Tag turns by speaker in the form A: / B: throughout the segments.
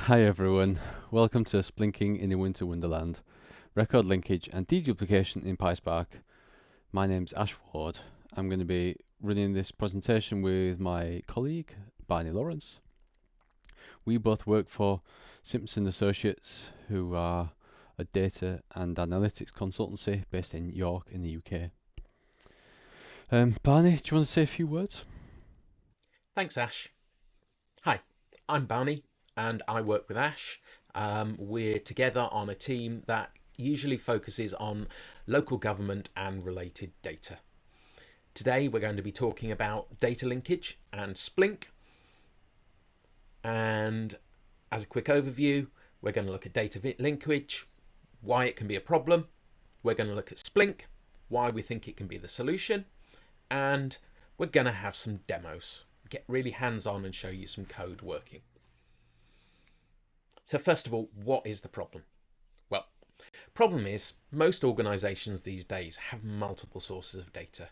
A: Hi everyone, welcome to Splinking in a Winter Wonderland, record linkage and deduplication in PySpark. My name's Ash Ward. I'm going to be running this presentation with my colleague, Barney Lawrence. We both work for Simpson Associates, who are a data and analytics consultancy based in York in the UK. Barney, do you want to say a few words?
B: Thanks, Ash. Hi, I'm Barney and I work with Ash. We're together on a team that usually focuses on local government and related data. Today we're going to be talking about data linkage and Splink. And as a quick overview, we're going to look at data linkage, why it can be a problem. We're going to look at Splink, why we think it can be the solution. And we're going to have some demos. Get really hands-on and show you some code working. So first of all, what is the problem? Well, problem is most organizations these days have multiple sources of data,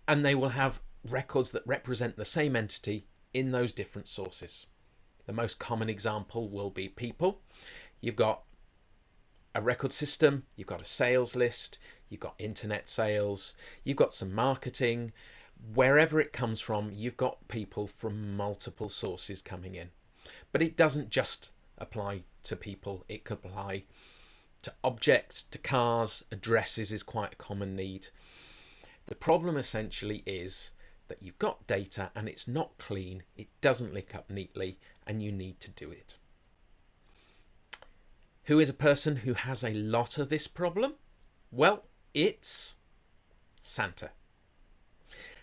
B: and they will have records that represent the same entity in those different sources. The most common example will be people. You've got a record system, you've got a sales list, you've got internet sales, you've got some marketing. Wherever it comes from, you've got people from multiple sources coming in. But it doesn't just apply to people, it could apply to objects, to cars. Addresses is quite a common need. The problem essentially is that you've got data and it's not clean, it doesn't link up neatly, and you need to do it. Who is a person who has a lot of this problem? Well, it's Santa.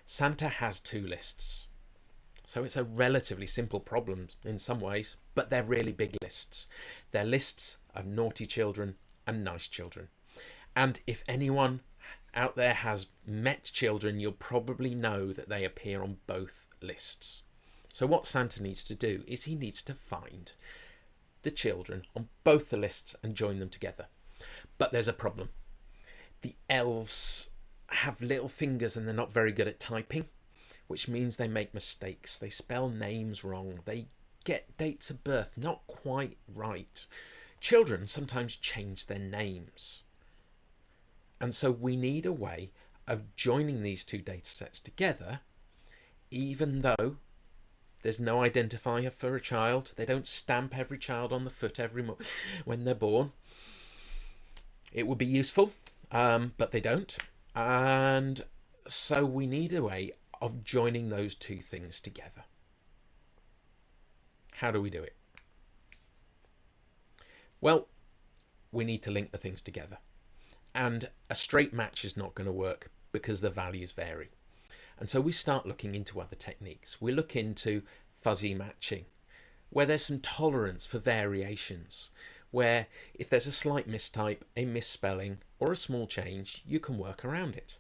B: Santa has two lists. So it's a relatively simple problem in some ways, but they're really big lists. They're lists of naughty children and nice children. And if anyone out there has met children, you'll probably know that they appear on both lists. So what Santa needs to do is he needs to find the children on both the lists and join them together. But there's a problem. The elves have little fingers and they're not very good at typing, which means they make mistakes. They spell names wrong. They get dates of birth not quite right. Children sometimes change their names. And so we need a way of joining these two data sets together, even though there's no identifier for a child. They don't stamp every child on the foot when they're born. It would be useful, but they don't. And so we need a way of joining those two things together. How do we do it? Well, we need to link the things together. And a straight match is not going to work because the values vary. And so we start looking into other techniques. We look into fuzzy matching, where there's some tolerance for variations, where if there's a slight mistype, a misspelling, or a small change, you can work around it.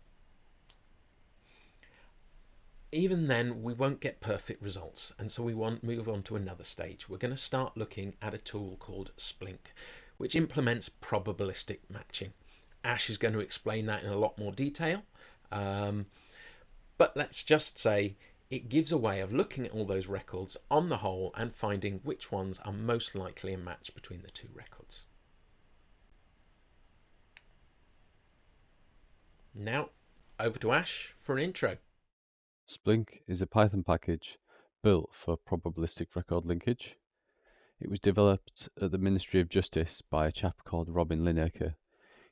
B: Even then, we won't get perfect results, and so we want to move on to another stage. We're going to start looking at a tool called Splink, which implements probabilistic matching. Ash is going to explain that in a lot more detail, but let's just say it gives a way of looking at all those records on the whole and finding which ones are most likely a match between the two records. Now, over to Ash for an intro.
A: Splink is a Python package built for probabilistic record linkage. It was developed at the Ministry of Justice by a chap called Robin Lineker.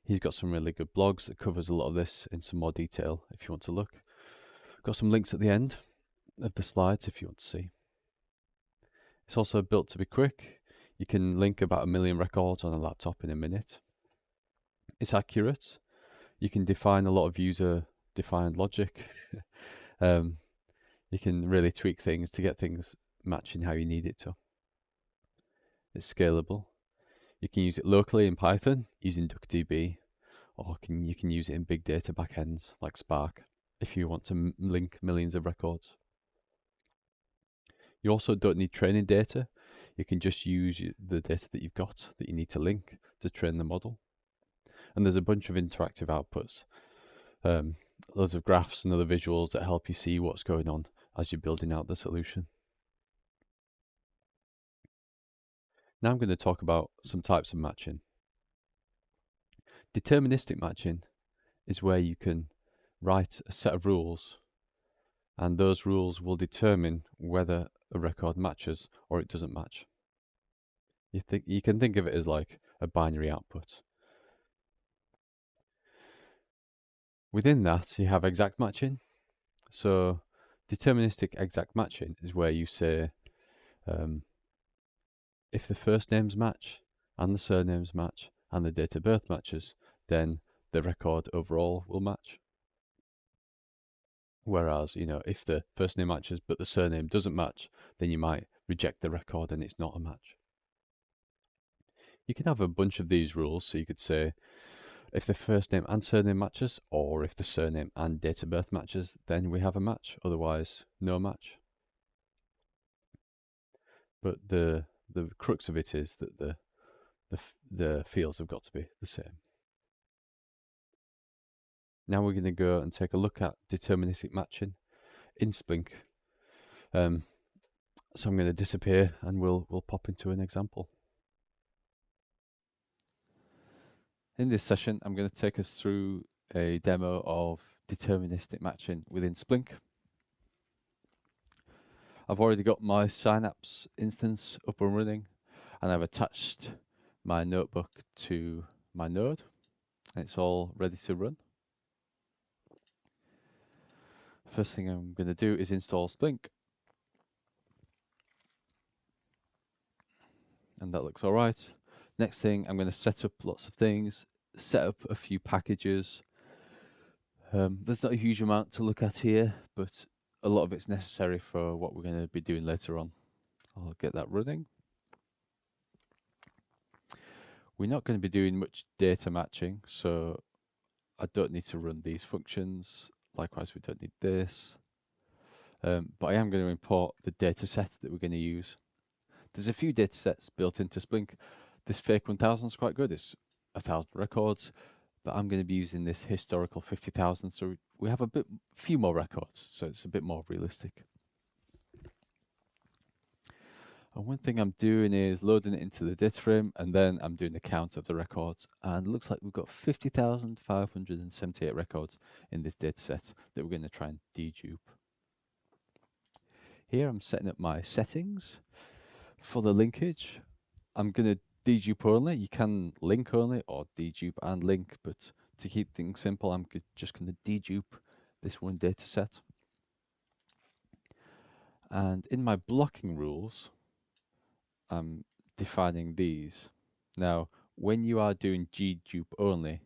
A: He's got some really good blogs that covers a lot of this in some more detail if you want to look. Got some links at the end of the slides if you want to see. It's also built to be quick. You can link about 1 million records on a laptop in a minute. It's accurate. You can define a lot of user-defined logic. You can really tweak things to get things matching how you need it to. It's scalable. You can use it locally in Python using DuckDB, or you can use it in big data backends like Spark if you want to link millions of records. You also don't need training data. You can just use the data that you've got that you need to link to train the model. And there's a bunch of interactive outputs, loads of graphs and other visuals that help you see what's going on as you're building out the solution. Now I'm going to talk about some types of matching. Deterministic matching is where you can write a set of rules, and those rules will determine whether a record matches or it doesn't match. You can think of it as like a binary output. Within that, you have exact matching. So deterministic exact matching is where you say if the first names match and the surnames match and the date of birth matches, then the record overall will match. Whereas, if the first name matches but the surname doesn't match, then you might reject the record and it's not a match. You can have a bunch of these rules, so you could say if the first name and surname matches, or if the surname and date of birth matches, then we have a match, otherwise no match. But the crux of it is that the fields have got to be the same. Now we're going to go and take a look at deterministic matching in Splink. So I'm going to disappear and we'll pop into an example. In this session, I'm going to take us through a demo of deterministic matching within Splink. I've already got my Synapse instance up and running, and I've attached my notebook to my node, and it's all ready to run. First thing I'm going to do is install Splink, and that looks alright. Next thing, I'm going to set up lots of things, set up a few packages. There's not a huge amount to look at here, but a lot of it's necessary for what we're going to be doing later on. I'll get that running. We're not going to be doing much data matching, so I don't need to run these functions. Likewise, we don't need this. But I am going to import the data set that we're going to use. There's a few data sets built into Splink. This fake 1000 is quite good. It's 1000 records, but I'm going to be using this historical 50,000, so we have a few more records, so it's a bit more realistic. And one thing I'm doing is loading it into the data frame, and then I'm doing a count of the records. And it looks like we've got 50,578 records in this data set that we're going to try and dedupe. Here I'm setting up my settings. For the linkage, I'm going to dedupe only. You can link only or dedupe and link, but to keep things simple, I'm just going to dedupe this one data set. And in my blocking rules, I'm defining these. Now, when you are doing dedupe only,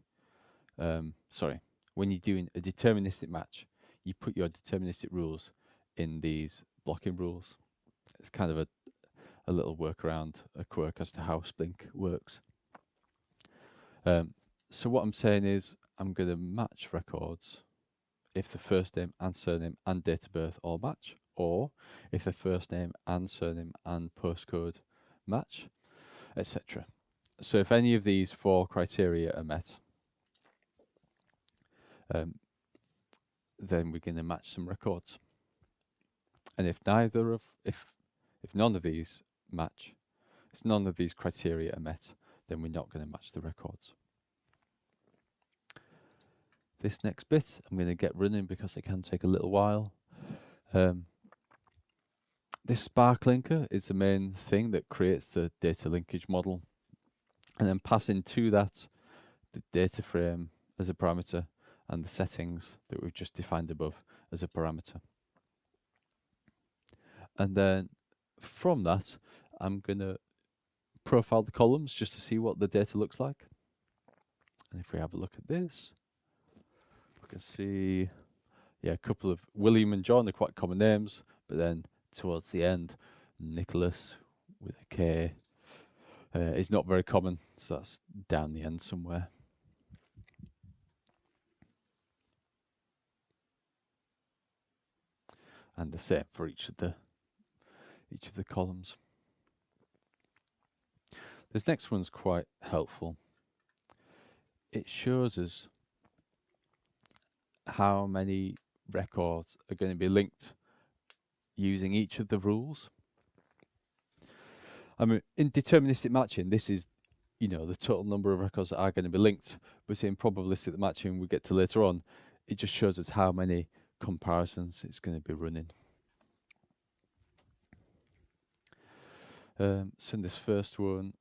A: when you're doing a deterministic match, you put your deterministic rules in these blocking rules. It's kind of a little workaround, a quirk as to how Splink works. So what I'm saying is I'm going to match records if the first name and surname and date of birth all match, or if the first name and surname and postcode match, etc. So if any of these four criteria are met, then we're going to match some records. And if none of these match, if none of these criteria are met, then we're not going to match the records. This next bit I'm going to get running because it can take a little while. This spark linker is the main thing that creates the data linkage model, and then passing to that the data frame as a parameter and the settings that we've just defined above as a parameter. And then from that, I'm going to profile the columns just to see what the data looks like. And if we have a look at this, we can see, a couple of William and John are quite common names, but then towards the end, Nicholas with a K is not very common, so that's down the end somewhere. And the same for each of the columns. This next one's quite helpful. It shows us how many records are going to be linked using each of the rules. I mean, in deterministic matching, this is, you know, the total number of records that are going to be linked. But in probabilistic matching, we get to later on, it just shows us how many comparisons it's going to be running. So in this first one,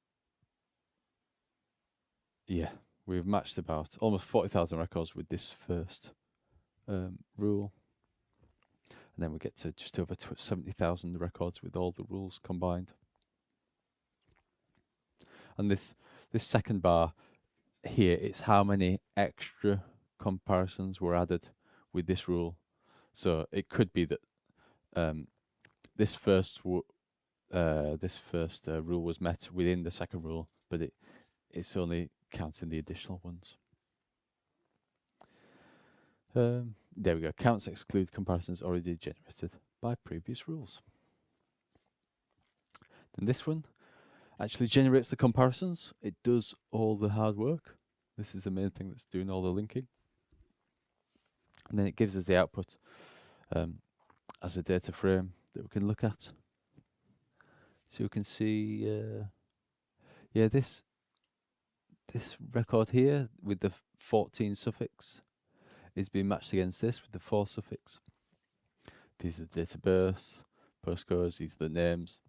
A: yeah, we've matched about almost 40,000 records with this first rule. And then we get to just over 70,000 records with all the rules combined. And this second bar here, it's how many extra comparisons were added with this rule. So it could be that this first rule was met within the second rule, but it's only counting the additional ones. There we go. Counts exclude comparisons already generated by previous rules. Then this one actually generates the comparisons. It does all the hard work. This is the main thing that's doing all the linking. And then it gives us the output as a data frame that we can look at. So you can see, yeah, this record here with the 14 suffix is being matched against this with the 4 suffix. These are the date of births, postcodes, these are the names.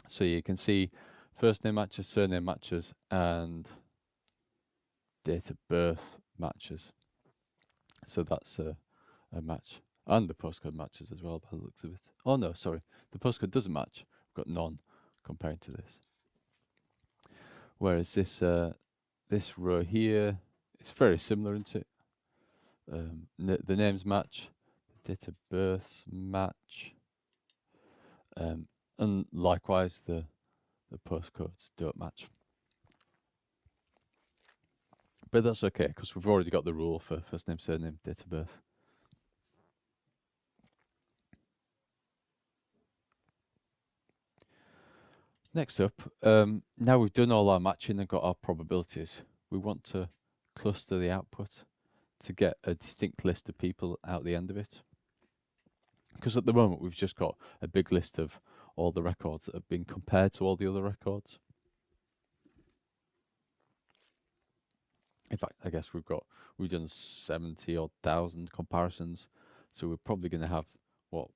A: So you can see first name matches, surname matches, and date of birth matches. So that's a match. And the postcode matches as well by the looks of it. Oh no, sorry. The postcode doesn't match. We've got none compared to this. Whereas this this row here, it's very similar, isn't it? The names match, the date of births match, and likewise the postcodes don't match. But that's okay, because we've already got the rule for first name, surname, date of birth. Next up, now we've done all our matching and got our probabilities, we want to cluster the output to get a distinct list of people out the end of it. Because at the moment we've just got a big list of all the records that have been compared to all the other records. In fact, I guess we've done 70 odd thousand comparisons, so we're probably going to have what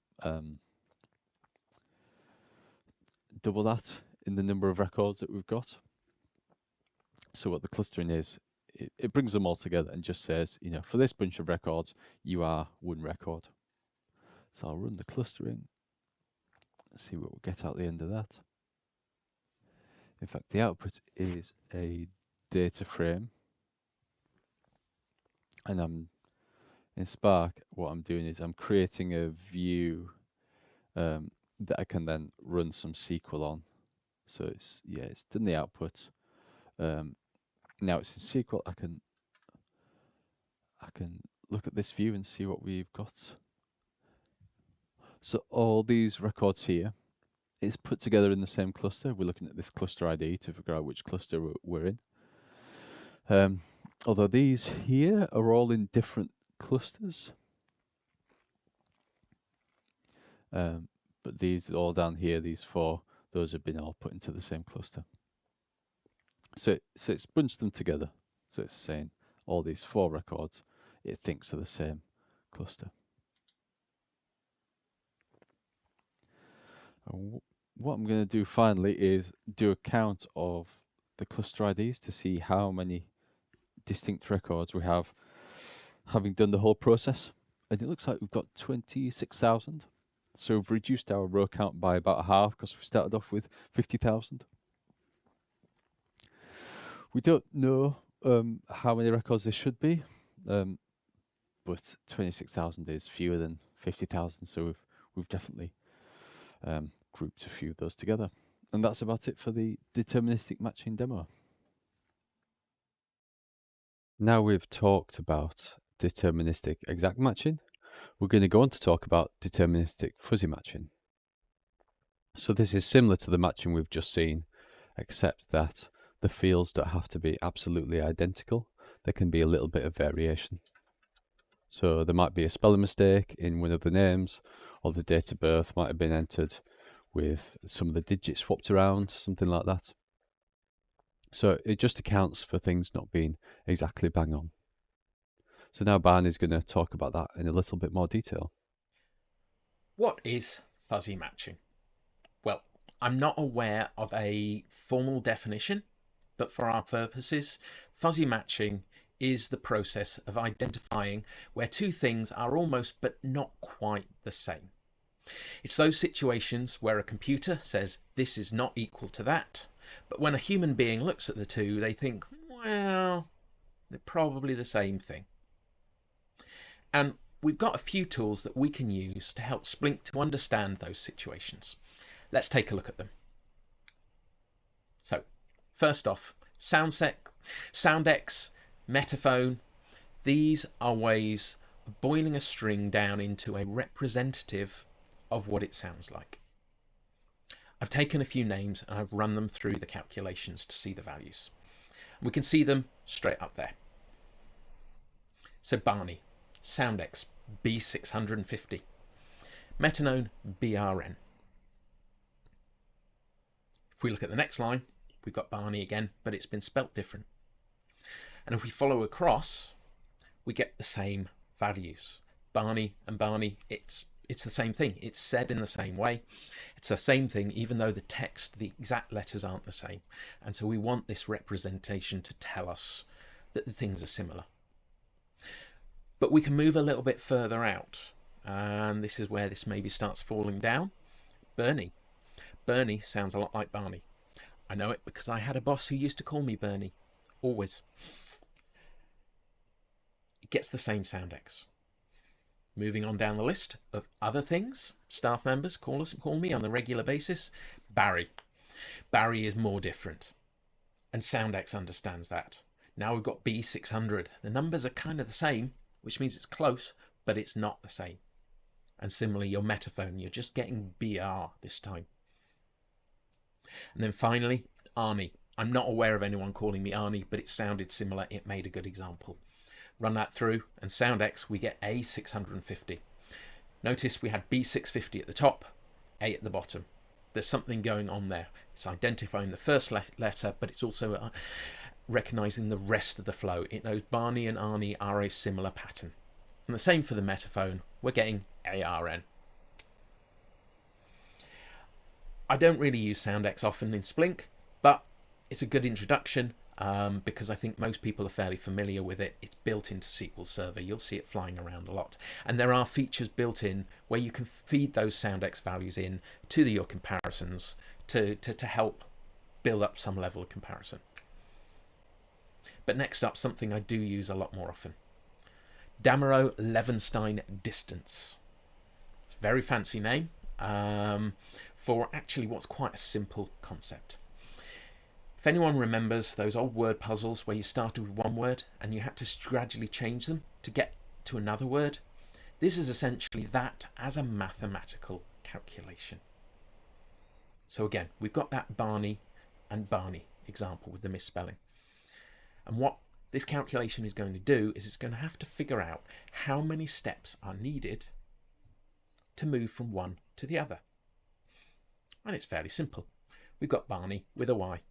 A: double that in the number of records that we've got. So what the clustering is, it brings them all together and just says, you know, for this bunch of records, you are one record. So I'll run the clustering, see what we'll get out the end of that. In fact, the output is a data frame. And I'm in Spark, what I'm doing is I'm creating a view that I can then run some SQL on. So it's done the output. Now it's in SQL. I can look at this view and see what we've got. So all these records here is put together in the same cluster. We're looking at this cluster ID to figure out which cluster we're in. Although these here are all in different clusters. But these all down here, these 4, those have been all put into the same cluster. So it's bunched them together. So it's saying all these 4 records, it thinks are the same cluster. And what I'm going to do finally is do a count of the cluster IDs to see how many distinct records we have having done the whole process. And it looks like we've got 26,000. So we've reduced our row count by about half because we started off with 50,000. We don't know how many records there should be, but 26,000 is fewer than 50,000, so we've definitely grouped a few of those together. And that's about it for the deterministic matching demo. Now we've talked about deterministic exact matching, we're going to go on to talk about deterministic fuzzy matching. So this is similar to the matching we've just seen, except that the fields don't have to be absolutely identical. There can be a little bit of variation. So there might be a spelling mistake in one of the names, or the date of birth might have been entered with some of the digits swapped around, something like that. So it just accounts for things not being exactly bang on. So now Barney's going to talk about that in a little bit more detail.
B: What is fuzzy matching? Well, I'm not aware of a formal definition, but for our purposes, fuzzy matching is the process of identifying where two things are almost but not quite the same. It's those situations where a computer says this is not equal to that, but when a human being looks at the two, they think, well, they're probably the same thing. And we've got a few tools that we can use to help Splink to understand those situations. Let's take a look at them. So, first off, SoundX, Metaphone, these are ways of boiling a string down into a representative of what it sounds like. I've taken a few names and I've run them through the calculations to see the values. We can see them straight up there. So Barney, SoundX, B650, Metanone, BRN. If we look at the next line, we've got Barney again, but it's been spelt different. And if we follow across, we get the same values. Barney and Barney, it's the same thing. It's said in the same way. It's the same thing, even though the text, the exact letters aren't the same. And so we want this representation to tell us that the things are similar. But we can move a little bit further out. And this is where this maybe starts falling down. Bernie. Bernie sounds a lot like Barney. I know it because I had a boss who used to call me Bernie. Always. It gets the same SoundX. Moving on down the list of other things staff members call me on a regular basis. Barry. Barry is more different. And SoundX understands that. Now we've got B600. The numbers are kind of the same, which means it's close, but it's not the same. And similarly, your Metaphone, you're just getting BR this time. And then finally, Arnie. I'm not aware of anyone calling me Arnie, but it sounded similar. It made a good example. Run that through, and SoundX, we get A650. Notice we had B650 at the top, A at the bottom. There's something going on there. It's identifying the first letter, but it's also recognizing the rest of the flow. It knows Barney and Arnie are a similar pattern. And the same for the Metaphone. We're getting ARN. I don't really use SoundX often in Splink, but it's a good introduction because I think most people are fairly familiar with it. It's built into SQL Server. You'll see it flying around a lot. And there are features built in where you can feed those SoundX values in to your comparisons to help build up some level of comparison. But next up, something I do use a lot more often. Damoreaux-Levenstein distance. It's a very fancy name for actually what's quite a simple concept. If anyone remembers those old word puzzles where you started with one word and you had to gradually change them to get to another word, this is essentially that as a mathematical calculation. So again, we've got that Barney and Barney example with the misspelling. And what this calculation is going to do is it's going to have to figure out how many steps are needed to move from one to the other. And it's fairly simple. We've got Barney with a Y.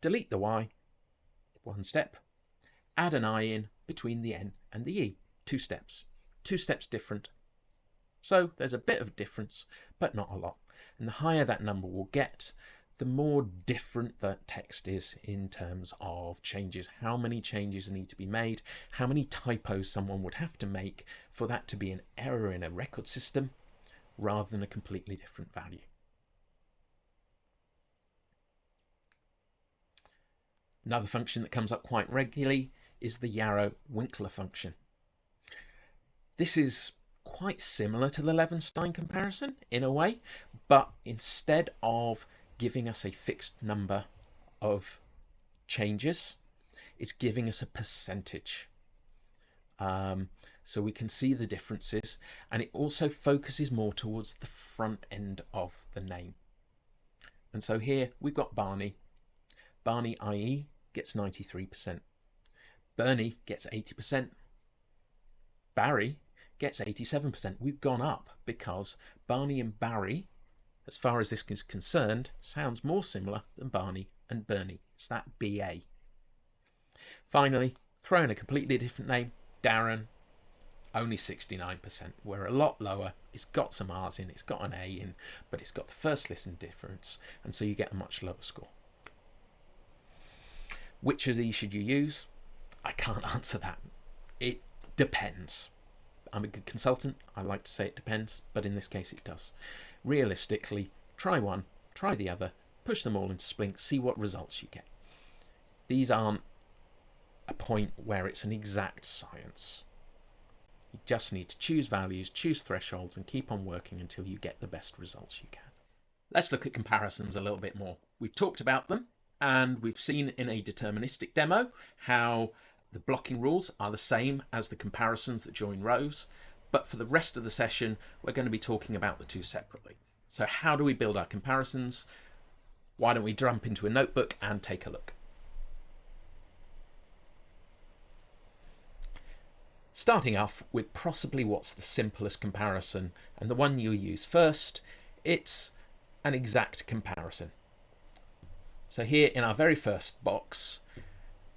B: Delete the Y, one step. Add an I in between the N and the E, 2 steps. 2 steps different. So there's a bit of difference, but not a lot. And the higher that number will get, the more different that text is in terms of changes. How many changes need to be made, how many typos someone would have to make for that to be an error in a record system rather than a completely different value. Another function that comes up quite regularly is the Yarrow-Winkler function. This is quite similar to the Levenstein comparison in a way, but instead of giving us a fixed number of changes, it's giving us a percentage. So we can see the differences, and it also focuses more towards the front end of the name. And so here we've got Barney. Barney IE gets 93%. Bernie gets 80%. Barry gets 87%. We've gone up because Barney and Barry as far as this is concerned, sounds more similar than Barney and Bernie. It's that BA. Finally, throw in a completely different name, Darren, only 69%. We're a lot lower. It's got some R's in, it's got an A in, but it's got the first listen difference, and so you get a much lower score. Which of these should you use? I can't answer that. It depends. I'm a good consultant. I like to say it depends, but in this case it does. Realistically, try one, try the other, push them all into Splink, see what results you get. These aren't a point where it's an exact science. You just need to choose values, choose thresholds, and keep on working until you get the best results you can. Let's look at comparisons a little bit more. We've talked about them, and we've seen in a deterministic demo how the blocking rules are the same as the comparisons that join rows, but for the rest of the session, we're going to be talking about the two separately. So how do we build our comparisons? Why don't we jump into a notebook and take a look? Starting off with possibly what's the simplest comparison, and the one you'll use first, it's an exact comparison. So here in our very first box,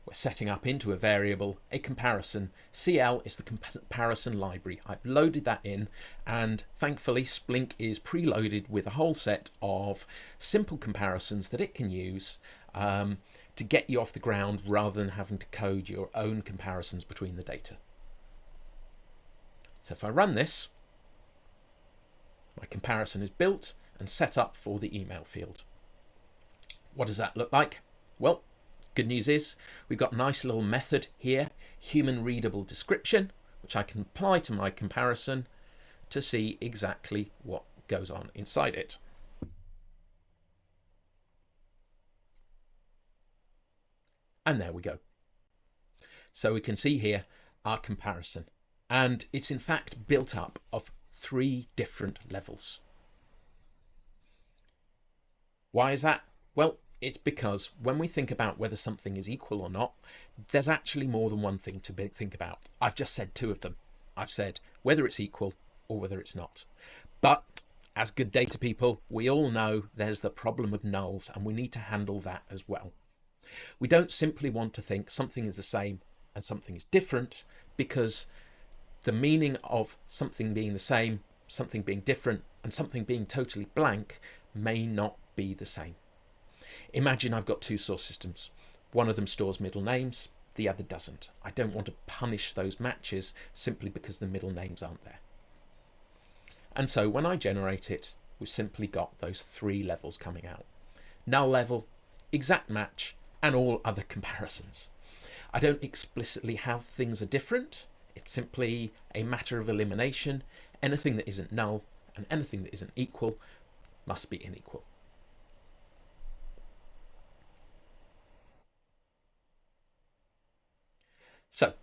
B: we're setting up into a variable a comparison. CL is the comparison library. I've loaded that in, and thankfully Splink is preloaded with a whole set of simple comparisons that it can use to get you off the ground rather than having to code your own comparisons between the data. So if I run this, my comparison is built and set up for the email field. What does that look like? Well, good news is we've got a nice little method here, human readable description, which I can apply to my comparison to see exactly what goes on inside it. And there we go. So we can see here our comparison. And it's in fact built up of 3 different levels. Why is that? Well, it's because when we think about whether something is equal or not, there's actually more than one thing to think about. I've just said 2 of them. I've said whether it's equal or whether it's not. But as good data people, we all know there's the problem of nulls, and we need to handle that as well. We don't simply want to think something is the same and something is different, because the meaning of something being the same, something being different, and something being totally blank may not be the same. Imagine I've got 2 source systems. One of them stores middle names, the other doesn't. I don't want to punish those matches simply because the middle names aren't there. And so when I generate it, we've simply got those 3 levels coming out. Null level, exact match, and all other comparisons. I don't explicitly have things are different. It's simply a matter of elimination. Anything that isn't null and anything that isn't equal must be unequal. So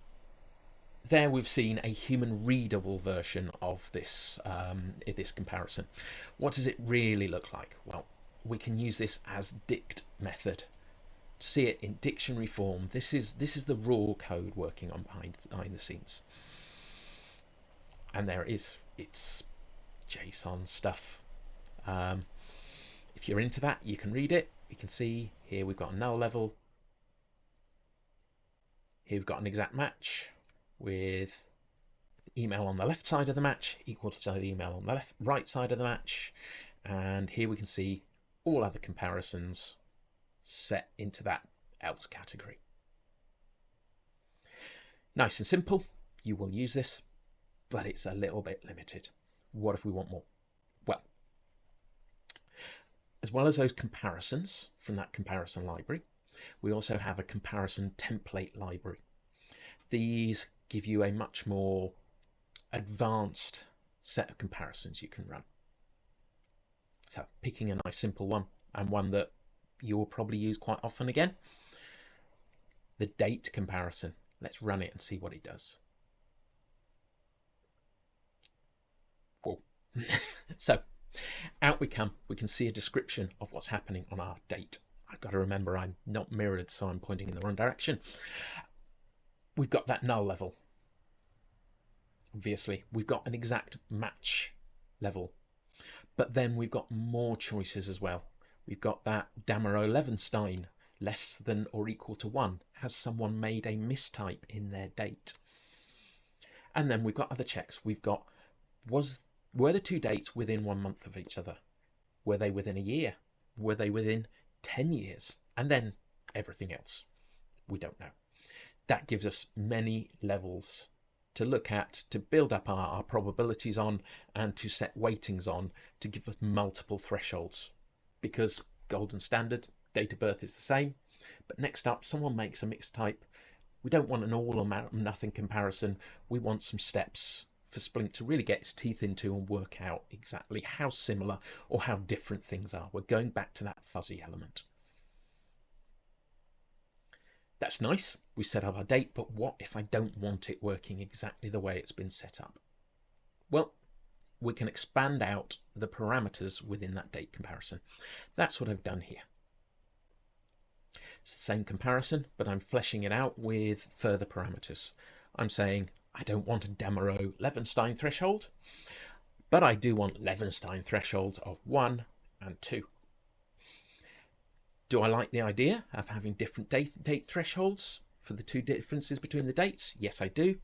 B: there we've seen a human readable version of this, this comparison. What does it really look like? Well, we can use this as dict method to see it in dictionary form. This is the raw code working on behind the scenes. And there it is. It's JSON stuff. If you're into that, you can read it. You can see here we've got a null level. Here we've got an exact match with email on the left side of the match equal to the email on the right side of the match. And here we can see all other comparisons set into that else category. Nice and simple. You will use this, but it's a little bit limited. What if we want more? Well, as well as those comparisons from that comparison library, we also have a comparison template library. These give you a much more advanced set of comparisons you can run. So picking a nice simple one, and one that you will probably use quite often again, the date comparison. Let's run it and see what it does. Whoa. So out we come. We can see a description of what's happening on our date. I've got to remember I'm not mirrored, so I'm pointing in the wrong direction. We've got that null level. Obviously, we've got an exact match level. But then we've got more choices as well. We've got that Damoreau-Levenstein, less than or equal to 1. Has someone made a mistype in their date? And then we've got other checks. We've got, were the two dates within 1 month of each other? Were they within a year? Were they within 10 years? And then everything else. We don't know. That gives us many levels to look at, to build up our probabilities on, and to set weightings on, to give us multiple thresholds. Because golden standard, date of birth is the same, but next up, someone makes a mixed type. We don't want an all or nothing comparison. We want some steps for Splink to really get its teeth into and work out exactly how similar or how different things are. We're going back to that fuzzy element. That's nice. We set up our date, but what if I don't want it working exactly the way it's been set up? Well, we can expand out the parameters within that date comparison. That's what I've done here. It's the same comparison, but I'm fleshing it out with further parameters. I'm saying I don't want a Damoreau-Levenstein threshold, but I do want Levenstein thresholds of 1 and 2. Do I like the idea of having different date thresholds for the two differences between the dates? Yes, I do.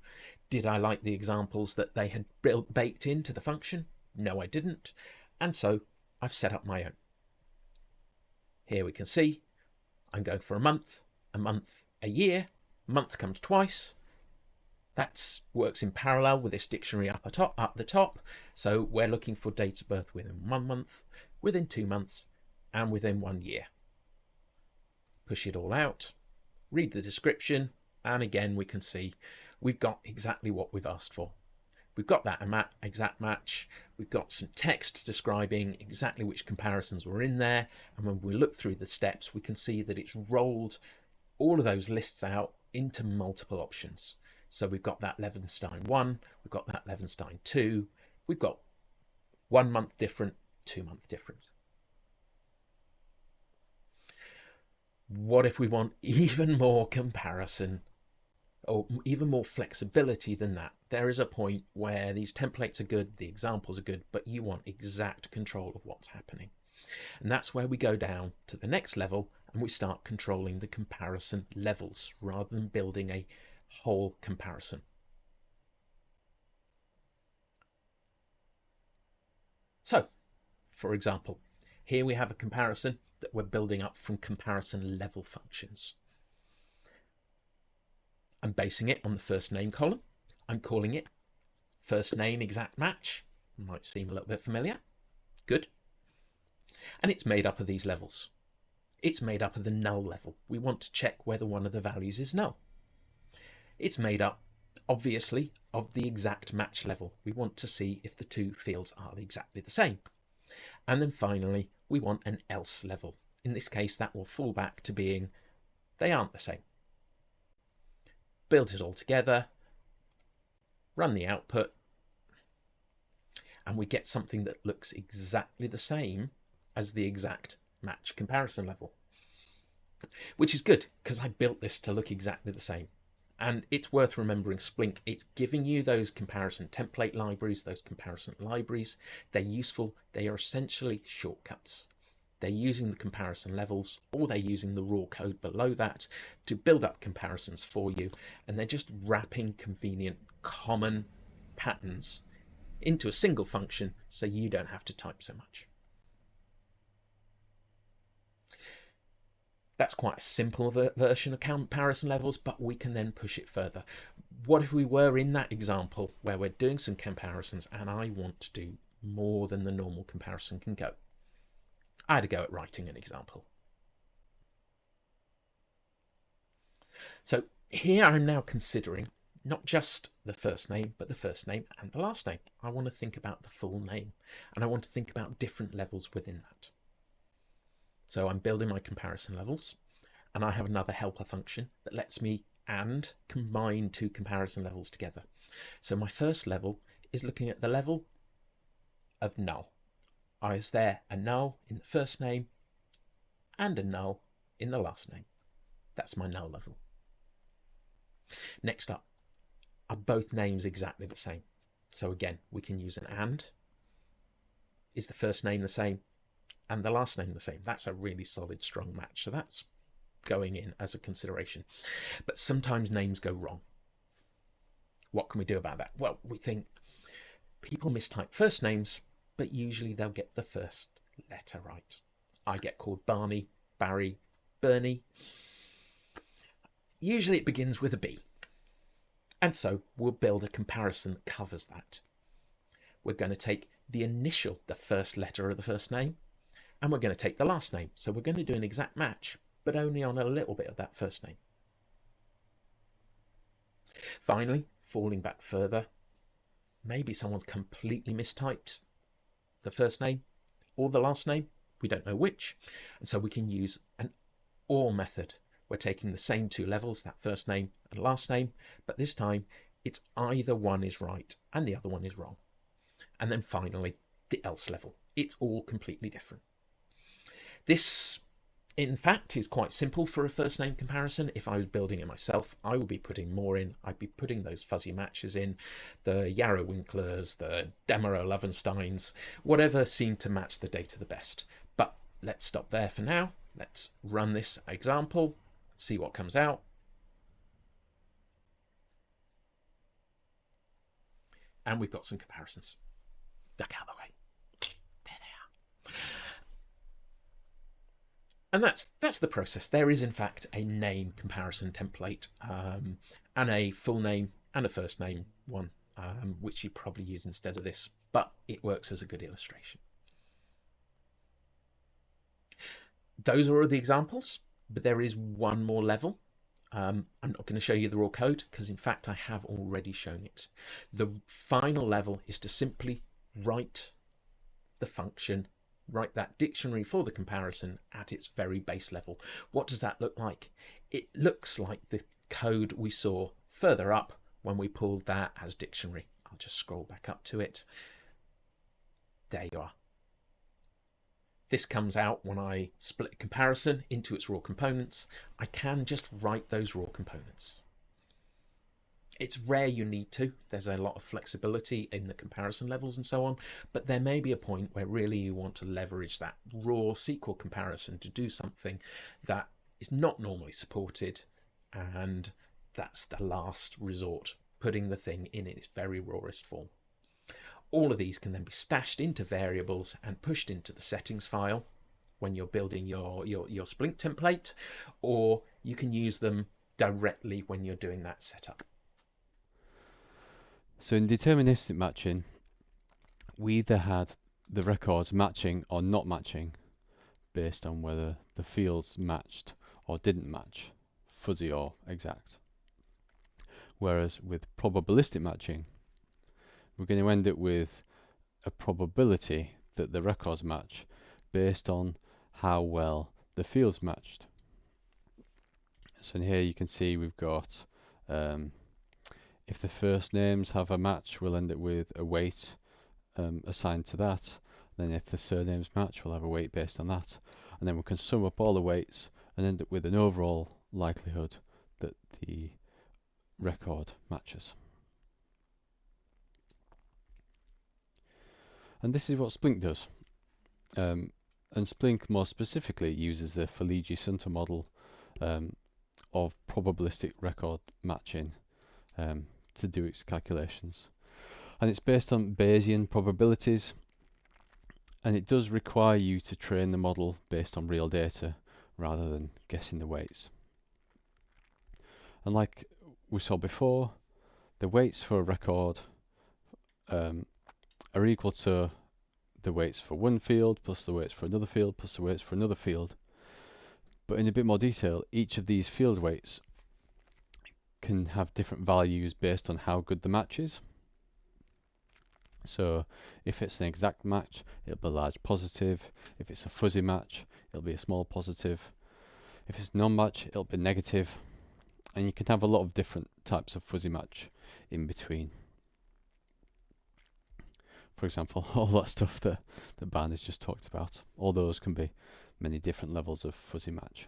B: Did I like the examples that they had baked into the function? No, I didn't. And so I've set up my own. Here we can see I'm going for a month, a year. Month comes twice. That works in parallel with this dictionary up the top. So we're looking for date of birth within 1 month, within 2 months, and within 1 year. Push it all out, read the description, and again we can see we've got exactly what we've asked for. We've got that exact match. We've got some text describing exactly which comparisons were in there, and when we look through the steps we can see that it's rolled all of those lists out into multiple options. So we've got that Levenstein 1, we've got that Levenstein 2, we've got 1 month different, 2 month difference. What if we want even more comparison or even more flexibility than that? There is a point where these templates are good, the examples are good, but you want exact control of what's happening. And that's where we go down to the next level and we start controlling the comparison levels rather than building a whole comparison. So, for example, here we have a comparison that we're building up from comparison level functions. I'm basing it on the first name column. I'm calling it first name exact match. Might seem a little bit familiar. Good. And it's made up of these levels. It's made up of the null level. We want to check whether one of the values is null. It's made up, obviously, of the exact match level. We want to see if the two fields are exactly the same. And then finally, we want an else level. In this case, that will fall back to being they aren't the same. Build it all together, run the output, and we get something that looks exactly the same as the exact match comparison level. Which is good, because I built this to look exactly the same. And it's worth remembering Splink, it's giving you those comparison template libraries, those comparison libraries. They're useful. They are essentially shortcuts. They're using the comparison levels, or they're using the raw code below that to build up comparisons for you. And they're just wrapping convenient common patterns into a single function so you don't have to type so much. That's quite a simple version of comparison levels, but we can then push it further. What if we were in that example where we're doing some comparisons and I want to do more than the normal comparison can go? I had a go at writing an example. So here I'm now considering not just the first name, but the first name and the last name. I want to think about the full name, and I want to think about different levels within that. So I'm building my comparison levels, and I have another helper function that lets me combine two comparison levels together. So my first level is looking at the level of null. Is there a null in the first name and a null in the last name? That's my null level. Next up, are both names exactly the same? So again, we can use an and. is the first name the same and the last name the same? That's a really solid, strong match. So that's going in as a consideration. But sometimes names go wrong. What can we do about that? Well, we think people mistype first names, but usually they'll get the first letter right. I get called Barney, Barry, Bernie. Usually it begins with a B. And so we'll build a comparison that covers that. We're going to take the initial, the first letter of the first name, and we're going to take the last name. So we're going to do an exact match, but only on a little bit of that first name. Finally, falling back further, maybe someone's completely mistyped the first name or the last name. We don't know which. And so we can use an OR method. We're taking the same two levels, that first name and last name, but this time it's either one is right and the other one is wrong. And then finally, the else level. It's all completely different. This, in fact, is quite simple for a first name comparison. If I was building it myself, I would be putting more in. I'd be putting those fuzzy matches in, the Yarrow Winklers, the Demereux Lovensteins, whatever seemed to match the data the best. But let's stop there for now. Let's run this example, see what comes out. And we've got some comparisons. Duck out of the way. There they are. And that's the process. There is, in fact, a name comparison template and a full name and a first name one, which you probably use instead of this, but it works as a good illustration. Those are all the examples, but there is one more level. I'm not going to show you the raw code because, in fact, I have already shown it. The final level is to simply write the function, write that dictionary for the comparison at its very base level. What does that look like? It looks like the code we saw further up when we pulled that as dictionary. I'll just scroll back up to it. There you are. This comes out when I split a comparison into its raw components. I can just write those raw components. It's rare you need to. There's a lot of flexibility in the comparison levels and so on, but there may be a point where really you want to leverage that raw SQL comparison to do something that is not normally supported, and that's the last resort, putting the thing in its very rawest form. All of these can then be stashed into variables and pushed into the settings file when you're building your Splink template, or you can use them directly when you're doing that setup.
A: So in deterministic matching, we either had the records matching or not matching based on whether the fields matched or didn't match, fuzzy or exact. Whereas with probabilistic matching, we're going to end up with a probability that the records match based on how well the fields matched. So in here you can see we've got if the first names have a match, we'll end up with a weight assigned to that. Then if the surnames match, we'll have a weight based on that. And then we can sum up all the weights and end up with an overall likelihood that the record matches. And this is what Splink does. And Splink more specifically uses the Faligi-Sunter model of probabilistic record matching to do its calculations. And it's based on Bayesian probabilities, and it does require you to train the model based on real data rather than guessing the weights. And like we saw before, the weights for a record are equal to the weights for one field plus the weights for another field plus the weights for another field. But in a bit more detail, each of these field weights can have different values based on how good the match is. So if it's an exact match, it'll be a large positive. If it's a fuzzy match, it'll be a small positive. If it's non-match, it'll be negative. And you can have a lot of different types of fuzzy match in between. For example, all that stuff that Barney's just talked about, all those can be many different levels of fuzzy match.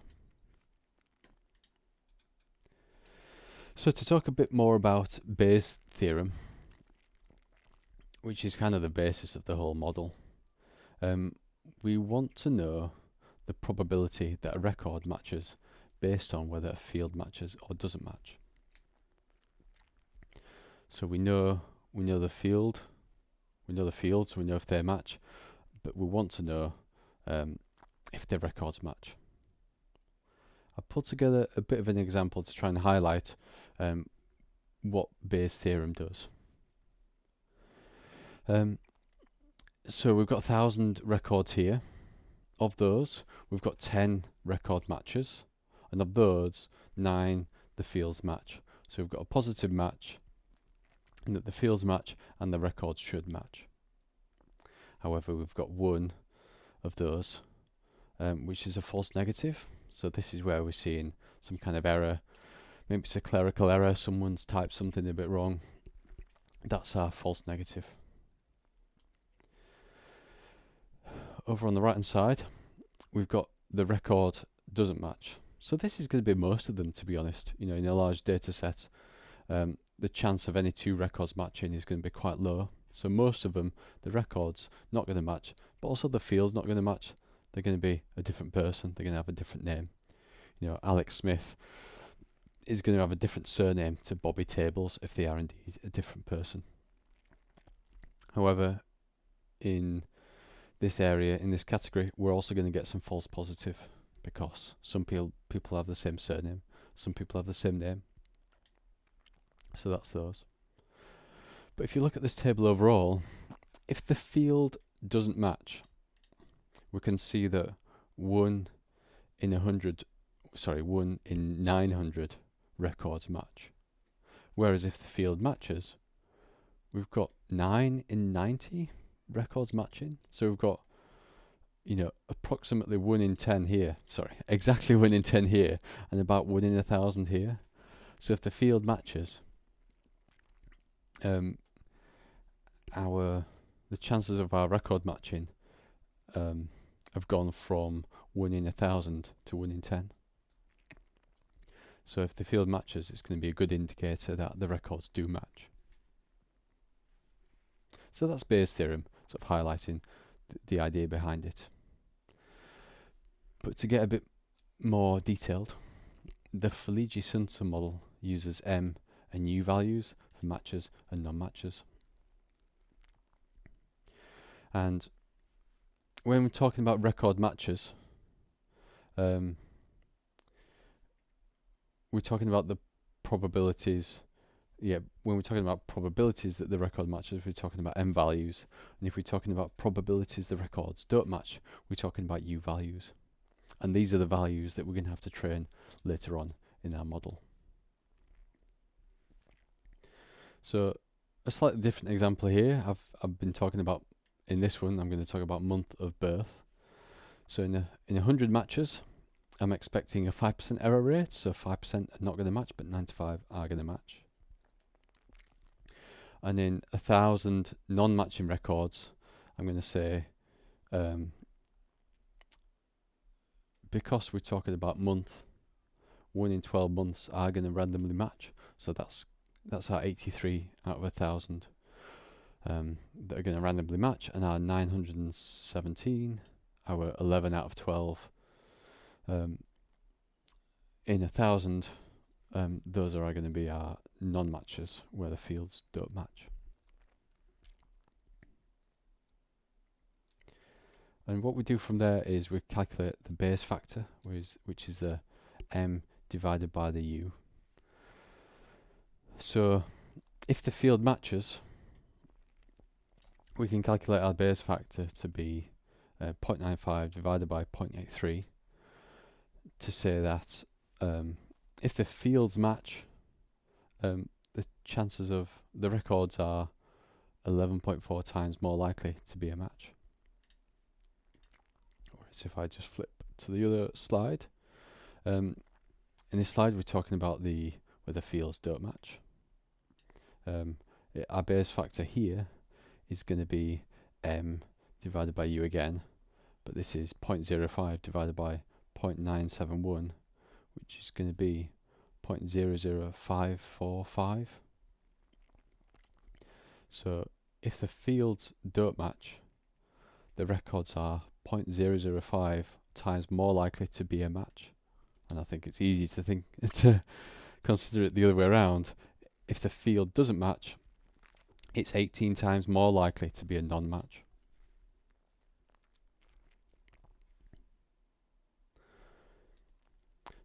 A: So to talk a bit more about Bayes' theorem, which is kind of the basis of the whole model, we want to know the probability that a record matches based on whether a field matches or doesn't match. So we know the field, we know the fields, we know if they match, but we want to know if the records match. I've put together a bit of an example to try and highlight what Bayes' theorem does. So we've got 1,000 records here. Of those, we've got 10 record matches, and of those, 9 the fields match. So we've got a positive match, and that the fields match and the records should match. However, we've got 1 of those, which is a false negative. So this is where we're seeing some kind of error. Maybe it's a clerical error, someone's typed something a bit wrong. That's our false negative. Over on the right hand side, we've got the record doesn't match. So this is going to be most of them, to be honest. You know, in a large data set, the chance of any 2 records matching is going to be quite low. So most of them, the record's not going to match, but also the field's not going to match. They're going to be a different person. They're going to have a different name. You know, Alex Smith is going to have a different surname to Bobby Tables if they are indeed a different person. However, in this area, in this category, we're also going to get some false positive because some people have the same surname, some people have the same name. So that's those. But if you look at this table overall, if the field doesn't match, we can see that 1 in 900 records match. Whereas if the field matches, we've got 9 in 90 records matching. So we've got, you know, approximately 1 in 10 here. Exactly 1 in 10 here, and about 1 in 1,000 here. So if the field matches, the chances of our record matching have gone from 1 in 1,000 to 1 in 10. So if the field matches, it's going to be a good indicator that the records do match. So that's Bayes' theorem, sort of highlighting the idea behind it. But to get a bit more detailed, the Felighi-Sunter model uses M and U values for matches and non-matches. And when we're talking about record matches, we're talking about the probabilities. When we're talking about probabilities that the record matches, we're talking about M values. And if we're talking about probabilities the records don't match, we're talking about U values. And these are the values that we're going to have to train later on in our model. So a slightly different example here. I've been talking about, in this one, I'm going to talk about month of birth. So in 100 matches, I'm expecting a 5% error rate. So 5% are not going to match, but 95 are going to match. And in 1,000 non-matching records, I'm going to say, because we're talking about month, 1 in 12 months are going to randomly match. So that's our 83 out of 1,000 that are going to randomly match, and our 917, our 11 out of 12 in 1,000. Those are going to be our non-matches where the fields don't match. And what we do from there is we calculate the Bayes factor, which is the M divided by the U. So if the field matches, we can calculate our Bayes factor to be 0.95 divided by 0.83 to say that if the fields match, the chances of the records are 11.4 times more likely to be a match. Whereas if I just flip to the other slide, in this slide we're talking about where the fields don't match. Our Bayes factor here is going to be M divided by U again, but this is 0.05 divided by 0.971, which is going to be 0.00545. So if the fields don't match, the records are 0.005 times more likely to be a match. And I think it's easy to think to consider it the other way around. If the field doesn't match, it's 18 times more likely to be a non-match.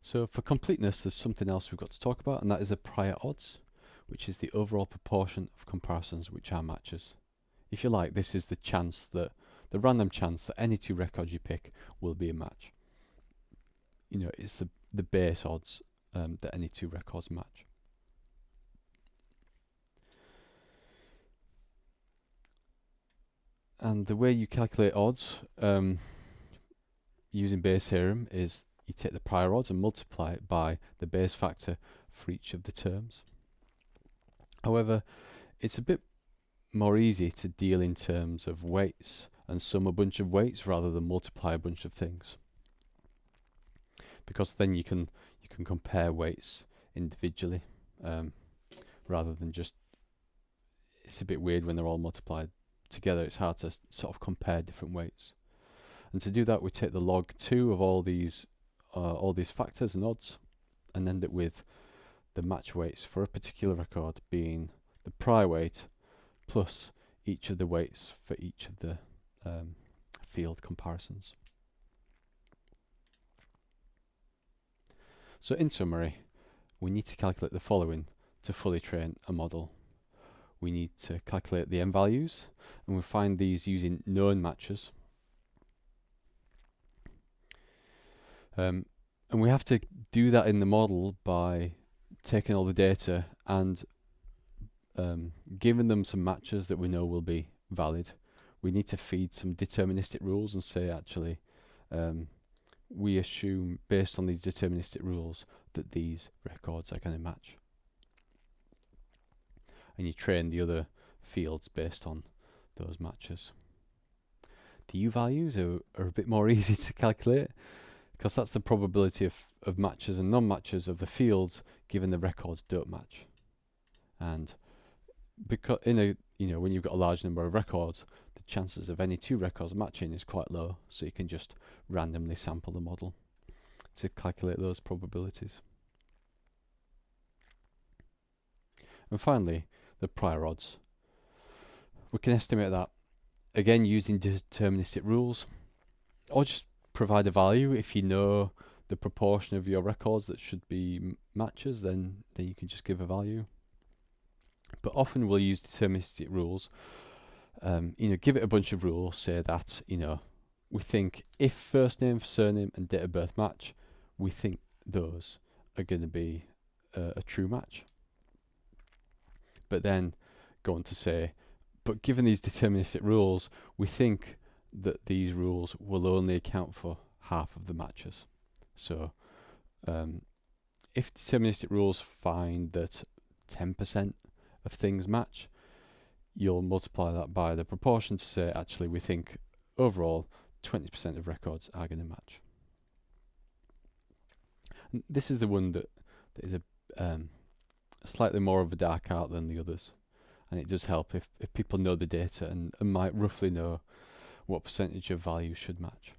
A: So for completeness, there's something else we've got to talk about, and that is the prior odds, which is the overall proportion of comparisons which are matches. If you like, this is the random chance that any two records you pick will be a match. It's the base odds that any two records match. And the way you calculate odds using Bayes' theorem is you take the prior odds and multiply it by the Bayes factor for each of the terms. However, it's a bit more easy to deal in terms of weights and sum a bunch of weights rather than multiply a bunch of things, because then you can compare weights individually rather than just, it's a bit weird when they're all multiplied together. It's hard to sort of compare different weights, and to do that we take the log 2 of all these factors and odds and end it with the match weights for a particular record being the prior weight plus each of the weights for each of the field comparisons. So in summary, we need to calculate the following to fully train a model. We need to calculate the m-values, and we find these using known matches. And we have to do that in the model by taking all the data and giving them some matches that we know will be valid. We need to feed some deterministic rules and say, actually, we assume based on these deterministic rules that these records are going to match. And you train the other fields based on those matches. The u-values are a bit more easy to calculate, because that's the probability of matches and non-matches of the fields given the records don't match. And because when you've got a large number of records, the chances of any two records matching is quite low, so you can just randomly sample the model to calculate those probabilities. And finally, the prior odds. We can estimate that again using deterministic rules, or just provide a value. If you know the proportion of your records that should be matches, then you can just give a value. But often we'll use deterministic rules. Give it a bunch of rules, say that we think if first name, surname and date of birth match, we think those are going to be a true match. But then go on to say, but given these deterministic rules, we think that these rules will only account for half of the matches. So if deterministic rules find that 10% of things match, you'll multiply that by the proportion to say, actually, we think overall 20% of records are going to match. And this is the one that is a slightly more of a dark art than the others, and it does help if people know the data and might roughly know what percentage of values should match.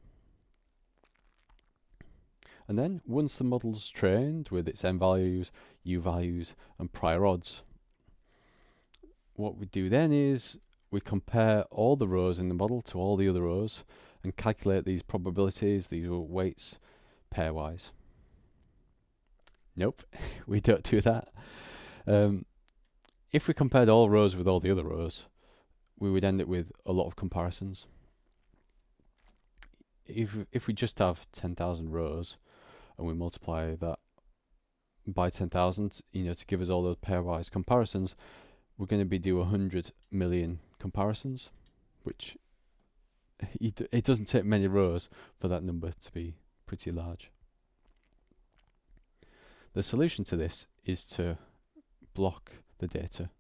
A: And then once the model's trained with its m-values, u-values and prior odds, what we do then is we compare all the rows in the model to all the other rows and calculate these probabilities, these weights, pairwise. Nope, we don't do that. If we compared all rows with all the other rows, we would end up with a lot of comparisons. If we just have 10,000 rows and we multiply that by 10,000, to give us all those pairwise comparisons, we're going to be do 100 million comparisons, which it doesn't take many rows for that number to be pretty large. The solution to this is to block the data.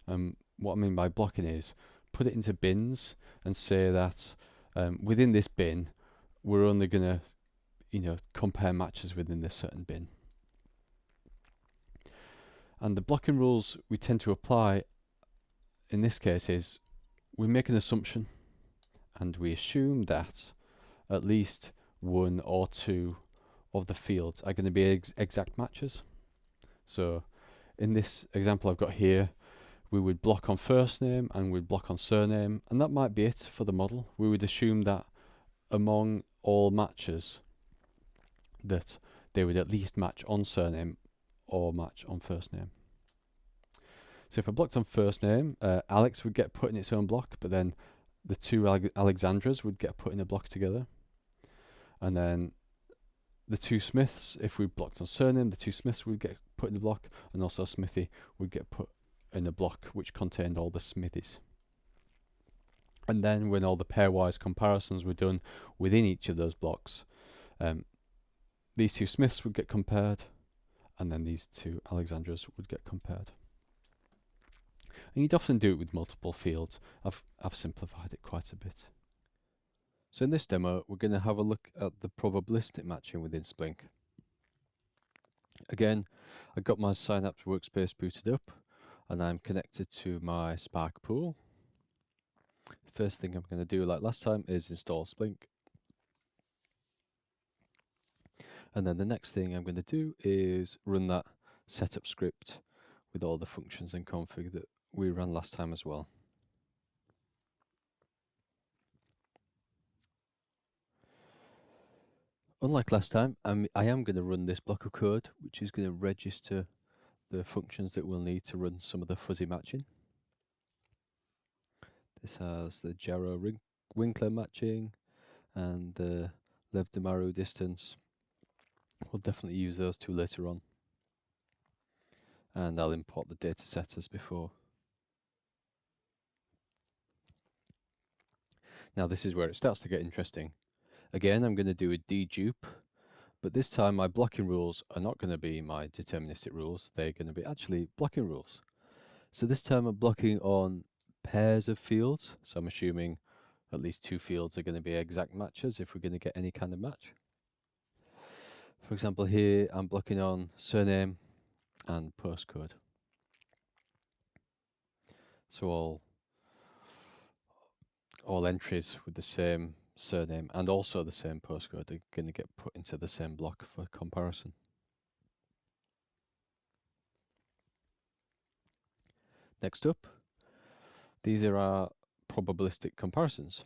A: What I mean by blocking is put it into bins and say that within this bin we're only going to compare matches within this certain bin. And the blocking rules we tend to apply in this case is we make an assumption, and we assume that at least one or two of the fields are going to be exact matches. So in this example I've got here, we would block on first name and we'd block on surname, and that might be it for the model. We would assume that among all matches that they would at least match on surname or match on first name. So if I blocked on first name, Alex would get put in its own block, but then the two Alexandras would get put in a block together. And then the two Smiths, if we blocked on surname, the two Smiths would get put in the block, and also Smithy would get put in a block which contained all the Smithies. And then when all the pairwise comparisons were done within each of those blocks, these two Smiths would get compared, and then these two Alexandras would get compared. And you'd often do it with multiple fields. I've simplified it quite a bit. So in this demo, we're going to have a look at the probabilistic matching within Splink. Again, I've got my Synapse workspace booted up, and I'm connected to my Spark pool. First thing I'm going to do, like last time, is install Splink. And then the next thing I'm going to do is run that setup script with all the functions and config that we ran last time as well. Unlike last time, I am going to run this block of code, which is going to register the functions that we'll need to run some of the fuzzy matching. This has the Jarrow-Winkler matching and the Lev-Demaru distance. We'll definitely use those two later on. And I'll import the data set as before. Now this is where it starts to get interesting. Again, I'm going to do a dedupe, but this time my blocking rules are not going to be my deterministic rules, they're going to be actually blocking rules. So this time I'm blocking on pairs of fields, so I'm assuming at least two fields are going to be exact matches if we're going to get any kind of match. For example, here I'm blocking on surname and postcode. So all entries with the same surname and also the same postcode are going to get put into the same block for comparison. Next up, these are our probabilistic comparisons.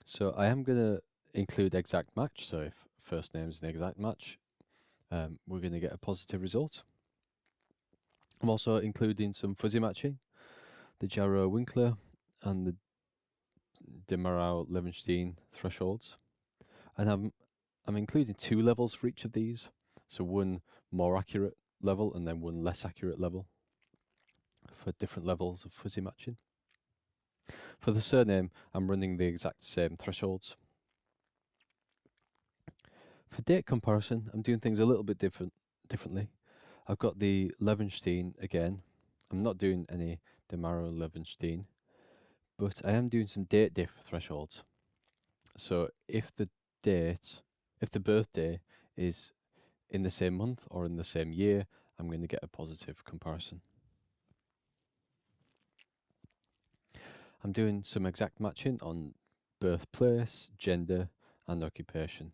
A: So I am going to include exact match, so if first name is an exact match, we're going to get a positive result. I'm also including some fuzzy matching, the Jarrow-Winkler and the Demarau-Levenstein thresholds. And I'm including two levels for each of these, so one more accurate level and then one less accurate level for different levels of fuzzy matching. For the surname, I'm running the exact same thresholds. For date comparison, I'm doing things a little bit differently. I've got the Levenstein again. I'm not doing any Demarau-Levenstein, but I am doing some date diff thresholds. So if the birthday is in the same month or in the same year, I'm going to get a positive comparison. I'm doing some exact matching on birthplace, gender, and occupation.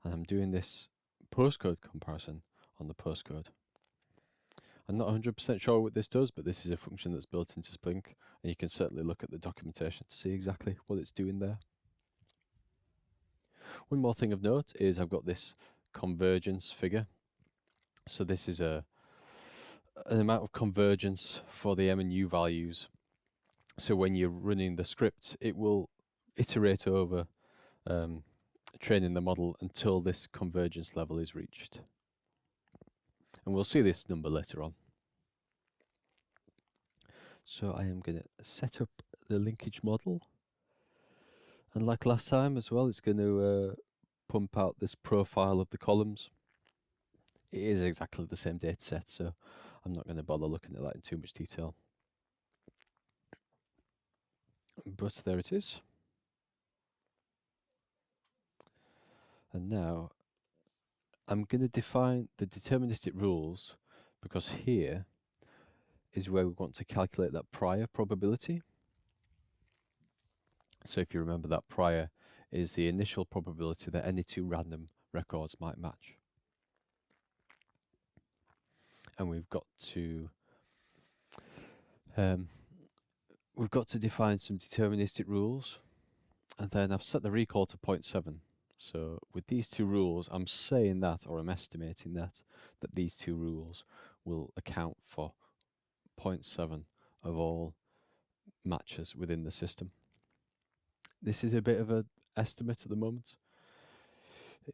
A: And I'm doing this postcode comparison on the postcode. I'm not 100% sure what this does, but this is a function that's built into Splink, and you can certainly look at the documentation to see exactly what it's doing there. One more thing of note is I've got this convergence figure. So this is an amount of convergence for the M and U values. So when you're running the script, it will iterate over training the model until this convergence level is reached. And we'll see this number later on. So I am going to set up the linkage model. And like last time as well, it's going to pump out this profile of the columns. It is exactly the same data set, so I'm not going to bother looking at that in too much detail. But there it is. And now I'm going to define the deterministic rules, because here is where we want to calculate that prior probability. So if you remember that prior is the initial probability that any two random records might match. And we've got to define some deterministic rules, and then I've set the recall to 0.7. So with these two rules, I'm saying that, or I'm estimating that these two rules will account for 0.7 of all matches within the system. This is a bit of an estimate at the moment.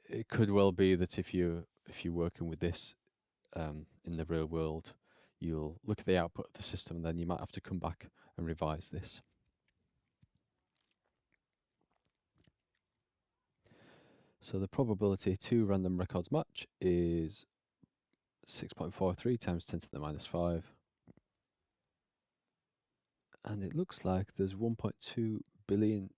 A: It could well be that if you're working with this in the real world, you'll look at the output of the system and then you might have to come back and revise this. So the probability two random records match is 6.43 times 10 to the minus 5. And it looks like there's 1.2 billion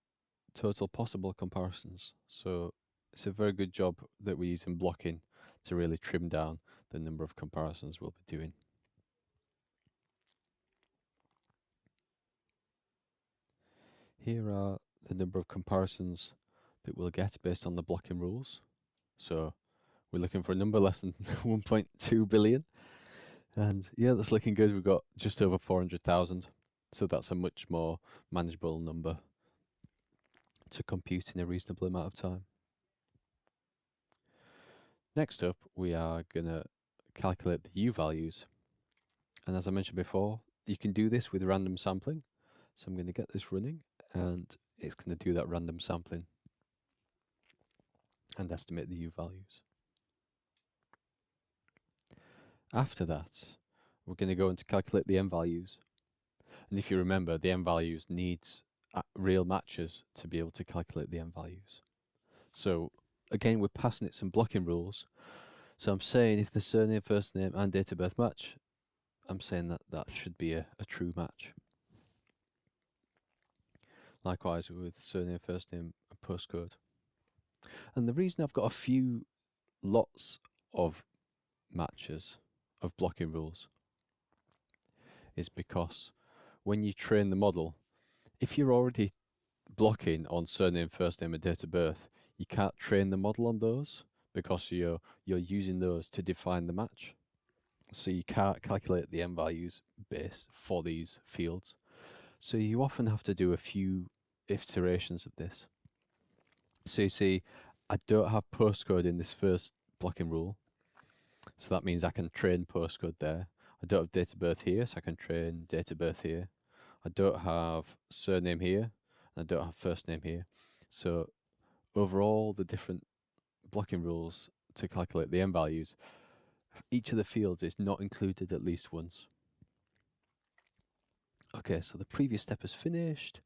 A: total possible comparisons. So it's a very good job that we're using blocking to really trim down the number of comparisons we'll be doing. Here are the number of comparisons that we'll get based on the blocking rules. So we're looking for a number less than 1.2 billion. And yeah, that's looking good. We've got just over 400,000. So that's a much more manageable number to compute in a reasonable amount of time. Next up, we are going to calculate the U values. And as I mentioned before, you can do this with random sampling. So I'm going to get this running, and it's going to do that random sampling and estimate the U values. After that, we're going to go into calculate the M values. And if you remember, the M values needs real matches to be able to calculate the M values. So again, we're passing it some blocking rules. So I'm saying if the surname, first name, and date of birth match, I'm saying that should be a true match. Likewise with surname, first name, and postcode. And the reason I've got a few lots of matches of blocking rules is because when you train the model, if you're already blocking on surname, first name, and date of birth, you can't train the model on those because you're using those to define the match. So you can't calculate the M values base for these fields. So you often have to do a few iterations of this. So you see, I don't have postcode in this first blocking rule. So that means I can train postcode there. I don't have date of birth here, so I can train date of birth here. I don't have surname here, and I don't have first name here. So overall, the different blocking rules to calculate the M values, each of the fields is not included at least once. Okay, so the previous step is finished.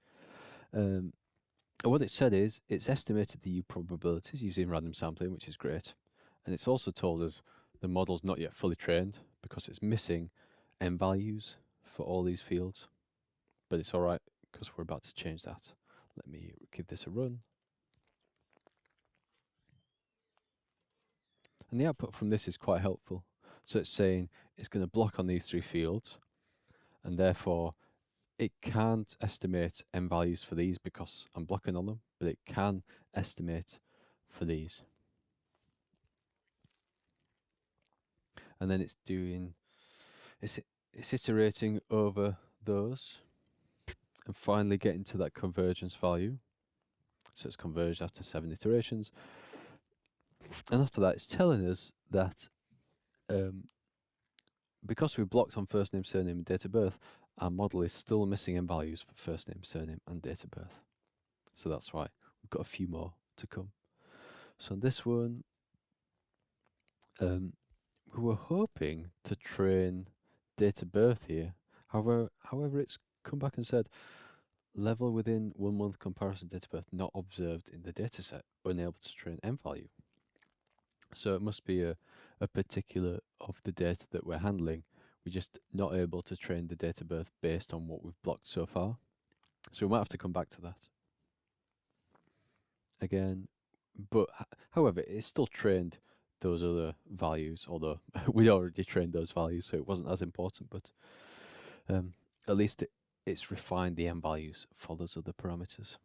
A: What it said is it's estimated the U probabilities using random sampling, which is great. And it's also told us the model's not yet fully trained because it's missing M values for all these fields. But it's alright because we're about to change that. Let me give this a run. And the output from this is quite helpful. So it's saying it's going to block on these three fields, and therefore it can't estimate M values for these because I'm blocking on them, but it can estimate for these. And then it's iterating over those and finally getting to that convergence value. So it's converged after 7 iterations. And after that, it's telling us that because we blocked on first name, surname, and date of birth, our model is still missing M values for first name, surname, and date of birth. So that's why we've got a few more to come. So on this one, we were hoping to train date of birth here. However, it's come back and said level within 1 month comparison date of birth not observed in the dataset, unable to train M value. So it must be a particular of the data that we're handling. We're just not able to train the date of birth based on what we've blocked so far. So we might have to come back to that again. But however, it's still trained those other values, although we already trained those values, so it wasn't as important. But at least it's refined the M values for those other parameters.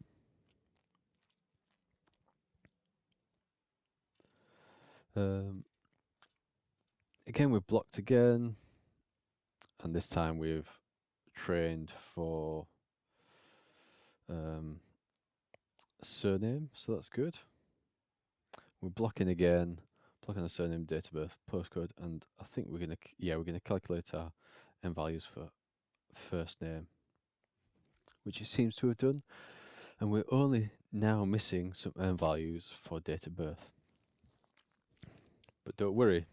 A: Again, we've blocked again, and this time we've trained for surname, so that's good. We're blocking again, blocking the surname, date of birth, postcode, and I think we're gonna calculate our n values for first name, which it seems to have done, and we're only now missing some n values for date of birth. But don't worry,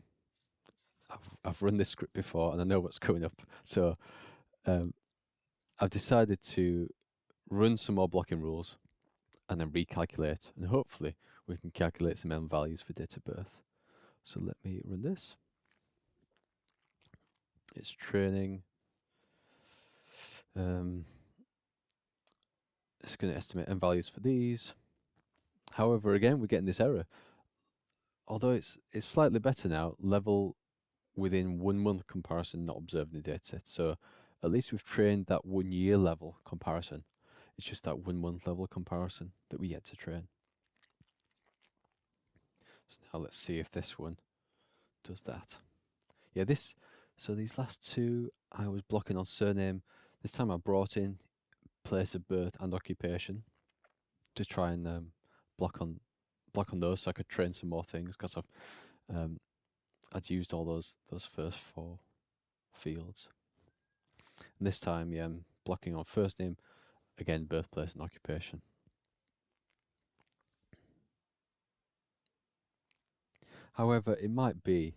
A: I've run this script before and I know what's coming up, so I've decided to run some more blocking rules and then recalculate, and hopefully we can calculate some n values for date of birth. So let me run this. It's training. It's going to estimate n values for these. However, again, we're getting this error. Although it's slightly better now, level within 1 month comparison not observed in the dataset. So at least we've trained that 1 year level comparison. It's just that 1 month level comparison that we yet to train. So now let's see if this one does that. Yeah, so these last two I was blocking on surname. This time I brought in place of birth and occupation to try and block on those, so I could train some more things, because I'd used all those first 4 fields. And this time, yeah, I'm blocking on first name, again birthplace and occupation. However, it might be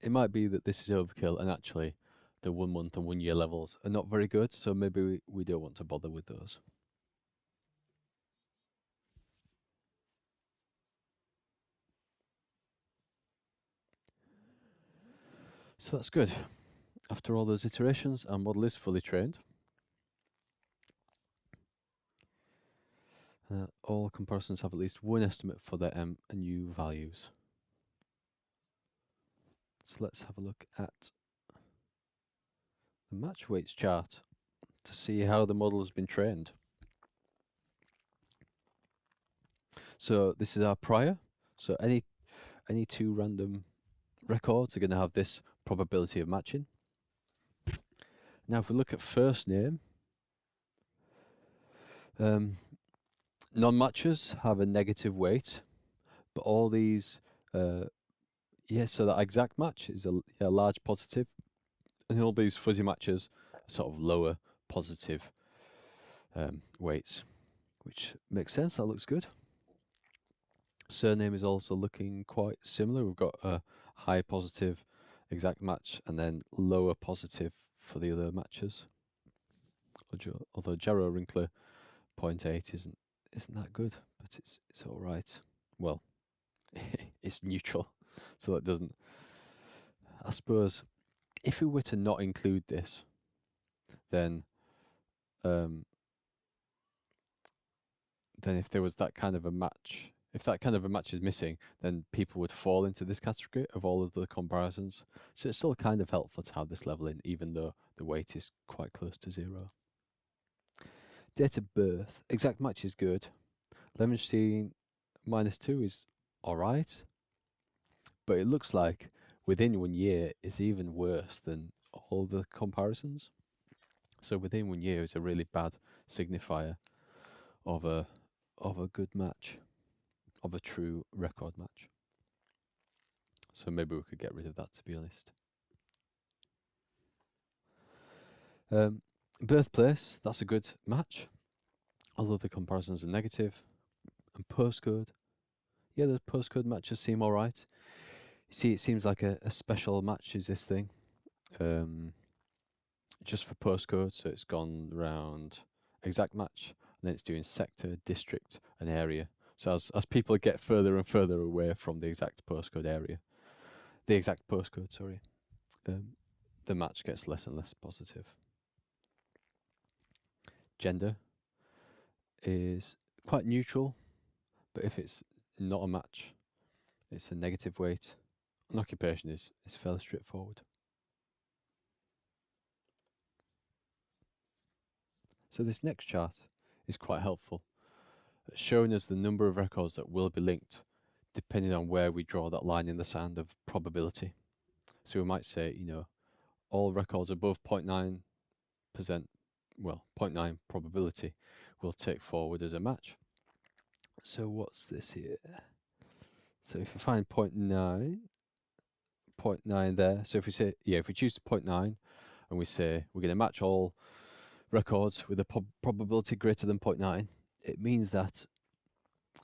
A: that this is overkill, and actually the 1 month and 1 year levels are not very good, so maybe we don't want to bother with those. So that's good. After all those iterations, our model is fully trained. All comparisons have at least one estimate for their m and u values. So let's have a look at the match weights chart to see how the model has been trained. So this is our prior. So any 2 random records are going to have this probability of matching. Now if we look at first name, non-matchers have a negative weight, but all these, so that exact match is a large positive, and all these fuzzy matches are sort of lower positive weights, which makes sense. That looks good. Surname is also looking quite similar. We've got a high positive exact match and then lower positive for the other matches. Although Jarrow Wrinkler 0.8 isn't that good, but it's all right. Well, it's neutral, so that doesn't. I suppose if we were to not include this, then if there was that kind of a match, if that kind of a match is missing, then people would fall into this category of all of the comparisons. So it's still kind of helpful to have this level in, even though the weight is quite close to 0. Date of birth, exact match is good. Levenstein -2 is alright, but it looks like within 1 year is even worse than all the comparisons. So within 1 year is a really bad signifier of a good match, of a true record match. So maybe we could get rid of that, to be honest. Birthplace, that's a good match, although the comparisons are negative. And postcode, yeah, the postcode matches seem alright. You see, it seems like a special match is this thing. Just for postcode, so it's gone round exact match, and then it's doing sector, district, and area. So as people get further and further away from the exact postcode area, the exact postcode, sorry, the match gets less and less positive. Gender is quite neutral, but if it's not a match, it's a negative weight. And occupation is fairly straightforward. So this next chart is quite helpful, showing us the number of records that will be linked depending on where we draw that line in the sand of probability. So we might say, all records above 0.9%, well, 0.9 probability we'll take forward as a match. So what's this here? So if we find 0.9 there, so if we say, if we choose 0.9 and we say we're going to match all records with a probability greater than 0.9, it means that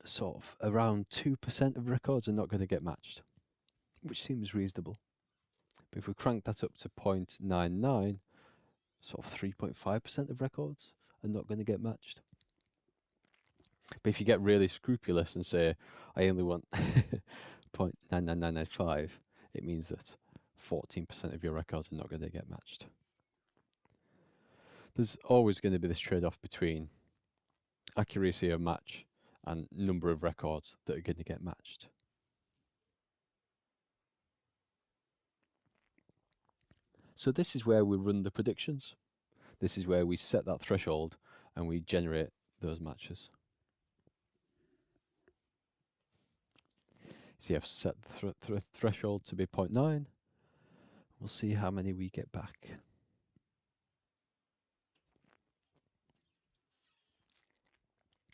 A: sort of around 2% of records are not going to get matched, which seems reasonable. But if we crank that up to 0.99, sort of 3.5% of records are not going to get matched. But if you get really scrupulous and say, I only want 0.99995, it means that 14% of your records are not going to get matched. There's always going to be this trade-off between accuracy of match and number of records that are going to get matched. So this is where we run the predictions. This is where we set that threshold and we generate those matches. So I've set the threshold to be 0.9. We'll see how many we get back.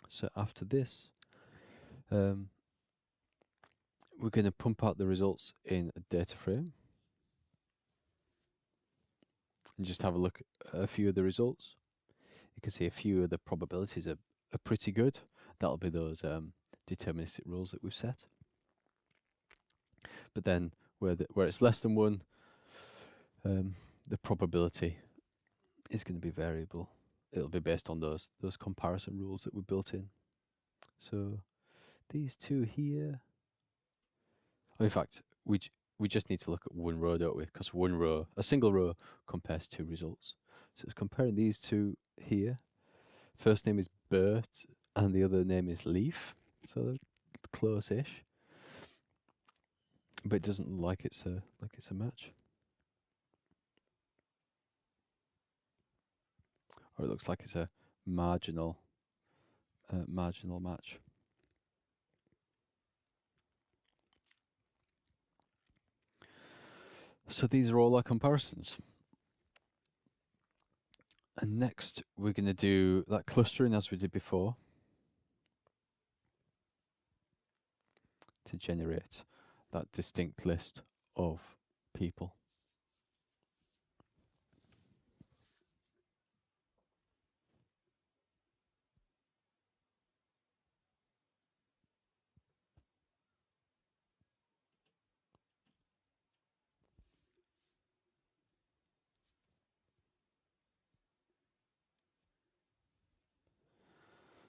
A: So after this, we're going to pump out the results in a data frame and just have a look at a few of the results. You can see a few of the probabilities are pretty good. That'll be those deterministic rules that we've set. But then where it's less than 1, the probability is going to be variable. It'll be based on those comparison rules that we built in. So these two here. Oh, in fact, we just need to look at one row, don't we? Because a single row compares 2 results. So it's comparing these two here. First name is Bert and the other name is Leaf. So they're close-ish. But it doesn't look like it's a match. Or it looks like it's a marginal match. So these are all our comparisons. And next we're going to do that clustering as we did before to generate that distinct list of people.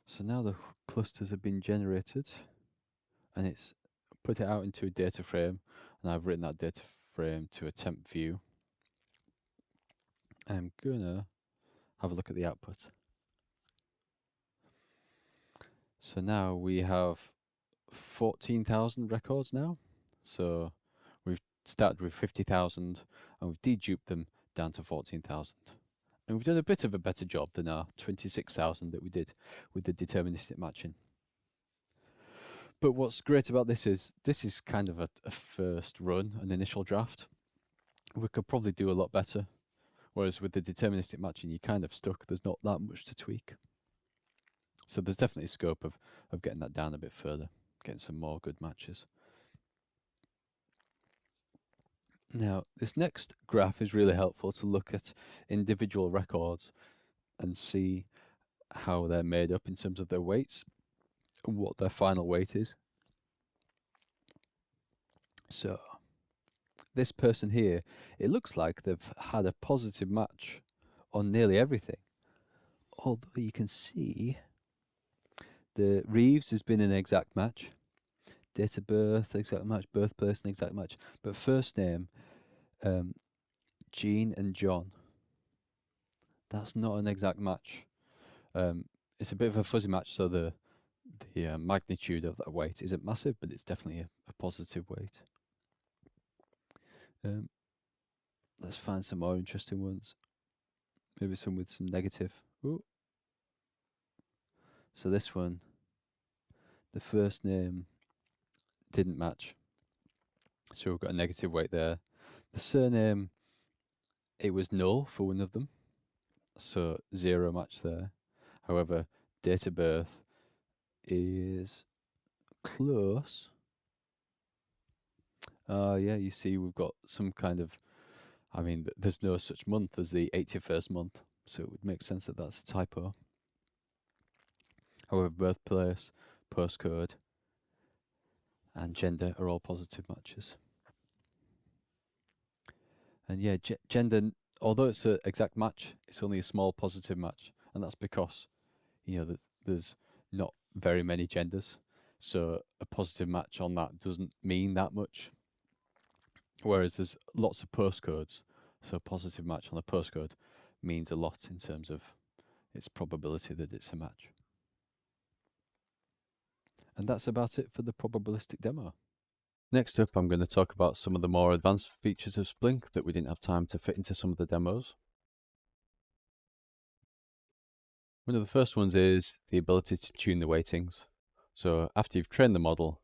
A: So now the clusters have been generated and it's put it out into a data frame, and I've written that data frame to a temp view. I'm gonna have a look at the output. So now we have 14,000 records now. So we've started with 50,000 and we've deduped them down to 14,000. And we've done a bit of a better job than our 26,000 that we did with the deterministic matching. But what's great about this is kind of a first run, an initial draft. We could probably do a lot better. Whereas with the deterministic matching, you're kind of stuck. There's not that much to tweak. So there's definitely scope of getting that down a bit further, getting some more good matches. Now, this next graph is really helpful to look at individual records and see how they're made up in terms of their weights and what their final weight is. So this person here, it looks like they've had a positive match on nearly everything. Although you can see the Reeves has been an exact match. Date of birth, exact match. Birth person, exact match. But first name, Jean and John. That's not an exact match. It's a bit of a fuzzy match, so the magnitude of that weight isn't massive, but it's definitely a positive weight. Let's find some more interesting ones. Maybe some with some negative. Ooh. So this one, the first name, didn't match. So we've got a negative weight there. The surname, it was null for one of them, so 0 match there. However, date of birth is close. Yeah, you see we've got some kind of, I mean, there's no such month as the 81st month, so it would make sense that that's a typo. However, birthplace, postcode, and gender are all positive matches. And yeah, gender, although it's an exact match, it's only a small positive match, and that's because, you know, there's not very many genders, so a positive match on that doesn't mean that much. Whereas there's lots of postcodes, so a positive match on a postcode means a lot in terms of its probability that it's a match. And that's about it for the probabilistic demo. Next up, I'm going to talk about some of the more advanced features of Splink that we didn't have time to fit into some of the demos. One of the first ones is the ability to tune the weightings. So after you've trained the model,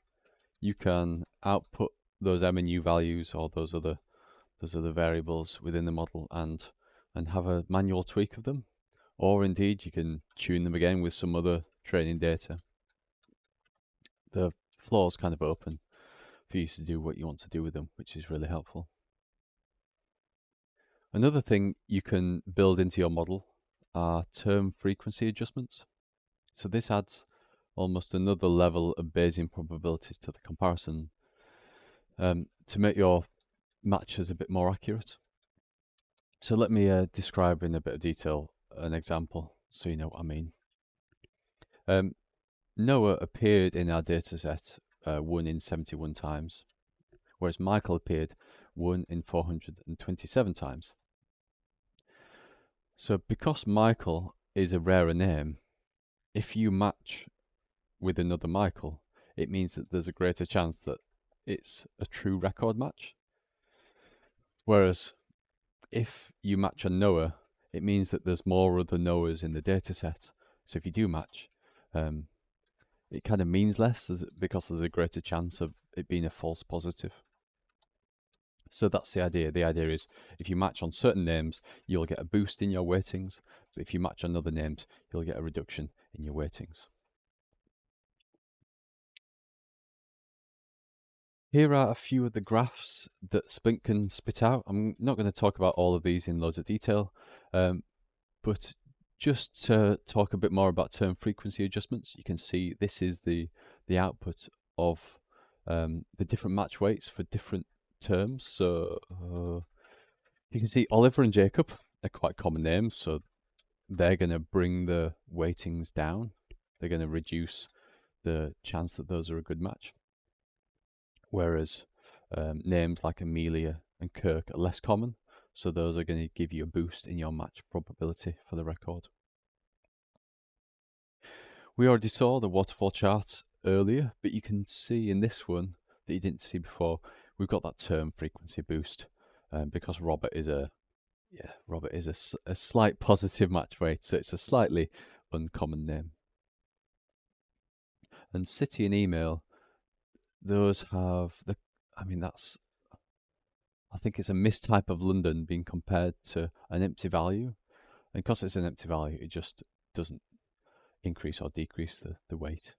A: you can output those M and U values or those other variables within the model and have a manual tweak of them, or indeed you can tune them again with some other training data. The floor is kind of open for you to do what you want to do with them, which is really helpful. Another thing you can build into your model are term frequency adjustments. So this adds almost another level of Bayesian probabilities to the comparison to make your matches a bit more accurate. So let me describe in a bit of detail an example so you know what I mean. Noah appeared in our data set 1 in 71 times, whereas Michael appeared 1 in 427 times. So because Michael is a rarer name, if you match with another Michael, it means that there's a greater chance that it's a true record match. Whereas if you match a Noah, it means that there's more other Noahs in the data set. So if you do match, it kind of means less because there's a greater chance of it being a false positive. So that's the idea. The idea is if you match on certain names, you'll get a boost in your weightings, but if you match on other names, you'll get a reduction in your weightings. Here are a few of the graphs that Splink can spit out. I'm not going to talk about all of these in loads of detail, but just to talk a bit more about term frequency adjustments, you can see this is the output of the different match weights for different terms. So you can see Oliver and Jacob are quite common names, so they're going to bring the weightings down. They're going to reduce the chance that those are a good match. Whereas names like Amelia and Kirk are less common, so those are going to give you a boost in your match probability for the record. We already saw the waterfall chart earlier, but you can see in this one that you didn't see before, we've got that term frequency boost because Robert is a slight positive match weight, so it's a slightly uncommon name. And city and email, those have the, I mean that's, I think it's a mistype of London being compared to an empty value, and because it's an empty value, it just doesn't increase or decrease the weight.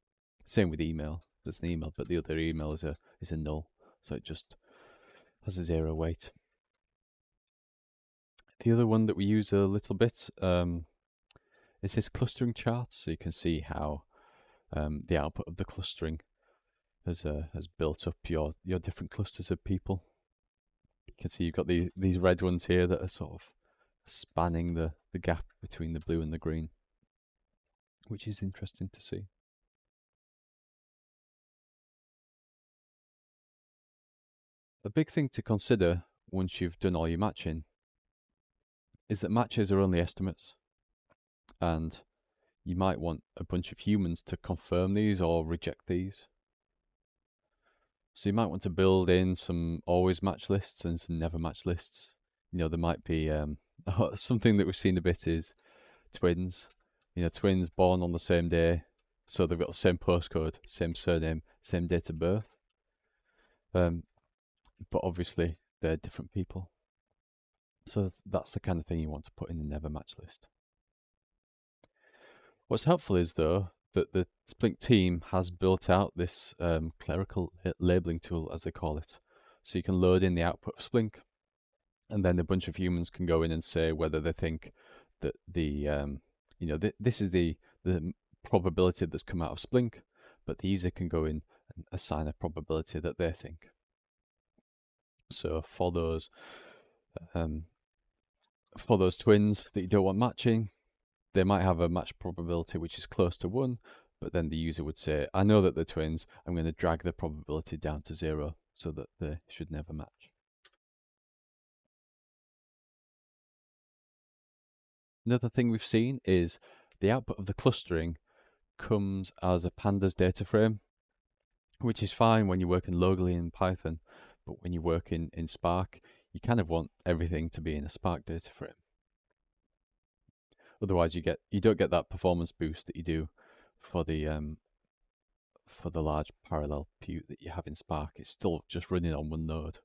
A: Same with email. There's an email, but the other email is a null, so it just has a 0 weight. The other one that we use a little bit is this clustering chart, so you can see how the output of the clustering has built up your different clusters of people. You can see you've got these red ones here that are sort of spanning the gap between the blue and the green, which is interesting to see. A big thing to consider once you've done all your matching is that matches are only estimates, and you might want a bunch of humans to confirm these or reject these. So you might want to build in some always match lists and some never match lists. You know, there might be something that we've seen a bit is twins. You know, twins born on the same day, so they've got the same postcode, same surname, same date of birth. But obviously they're different people. So that's the kind of thing you want to put in the never match list. What's helpful is, though, that the Splink team has built out this clerical labeling tool, as they call it. So you can load in the output of Splink, and then a bunch of humans can go in and say whether they think that this is the probability that's come out of Splink, but the user can go in and assign a probability that they think. So for those twins that you don't want matching, they might have a match probability which is close to 1, but then the user would say, I know that they're twins, I'm going to drag the probability down to 0 so that they should never match. Another thing we've seen is the output of the clustering comes as a pandas data frame, which is fine when you're working locally in Python, but when you work in Spark, you kind of want everything to be in a Spark data frame. Otherwise, you don't get that performance boost that you do for the large parallel Pute that you have in Spark. It's still just running on one node.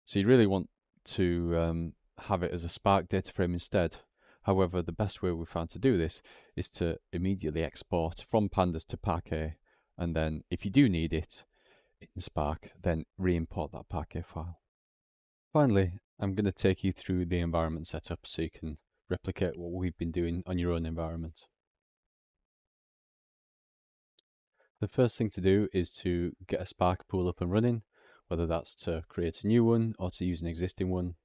A: So you really want to have it as a Spark data frame instead. However, the best way we've found to do this is to immediately export from pandas to Parquet, and then if you do need it in Spark, then re-import that Parquet file. Finally, I'm going to take you through the environment setup so you can replicate what we've been doing on your own environment. The first thing to do is to get a Spark pool up and running, whether that's to create a new one or to use an existing one.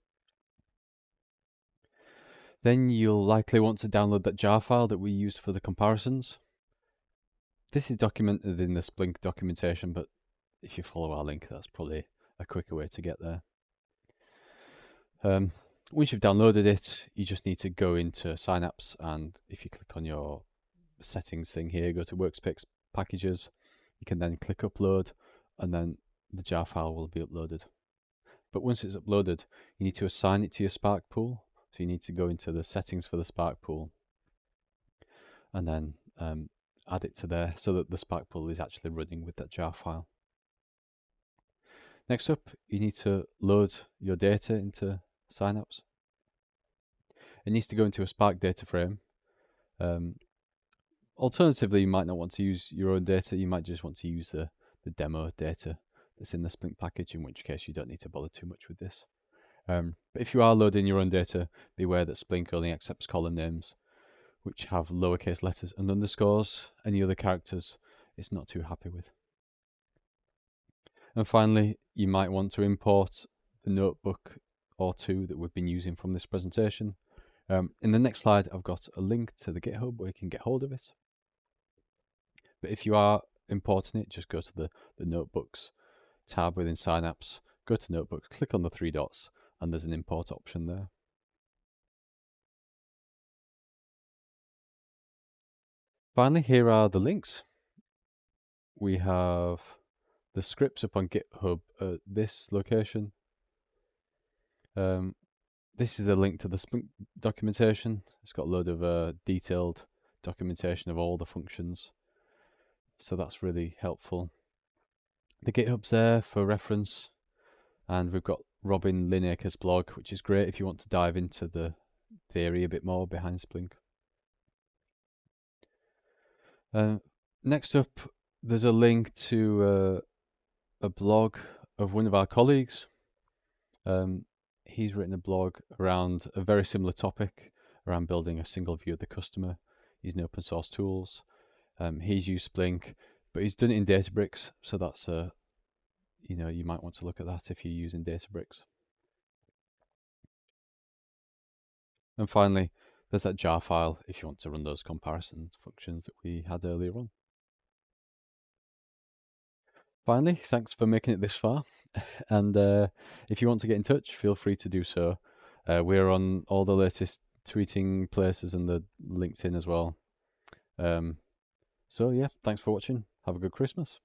A: Then you'll likely want to download that jar file that we used for the comparisons. This is documented in the Splink documentation, but if you follow our link, that's probably a quicker way to get there. Once you've downloaded it, you just need to go into Synapse, and if you click on your settings thing here, go to Workspace Packages, you can then click Upload, and then the jar file will be uploaded. But once it's uploaded, you need to assign it to your Spark pool. So you need to go into the settings for the Spark pool, and then add it to there so that the Spark pool is actually running with that jar file. Next up, you need to load your data into Synapse. It needs to go into a Spark data frame. Alternatively, you might not want to use your own data. You might just want to use the demo data that's in the Splink package, in which case you don't need to bother too much with this. But if you are loading your own data, beware that Splink only accepts column names, which have lowercase letters and underscores. Any other characters, it's not too happy with. And finally, you might want to import the notebook or two that we've been using from this presentation. In the next slide, I've got a link to the GitHub where you can get hold of it. But if you are importing it, just go to the Notebooks tab within Synapse, go to Notebooks, click on the 3 dots, and there's an import option there. Finally, here are the links. We have the scripts up on GitHub at this location. This is a link to the Splink documentation. It's got a load of detailed documentation of all the functions. So that's really helpful. The GitHub's there for reference. And we've got Robin Lineker's blog, which is great if you want to dive into the theory a bit more behind Splink. Next up, there's a link to a blog of one of our colleagues. He's written a blog around a very similar topic, around building a single view of the customer using open source tools. He's used Splink, but he's done it in Databricks, so that's you might want to look at that if you're using Databricks. And finally, there's that jar file if you want to run those comparison functions that we had earlier on. Finally, thanks for making it this far. And if you want to get in touch, feel free to do so. We're on all the latest tweeting places and the LinkedIn as well. So yeah, thanks for watching. Have a good Christmas.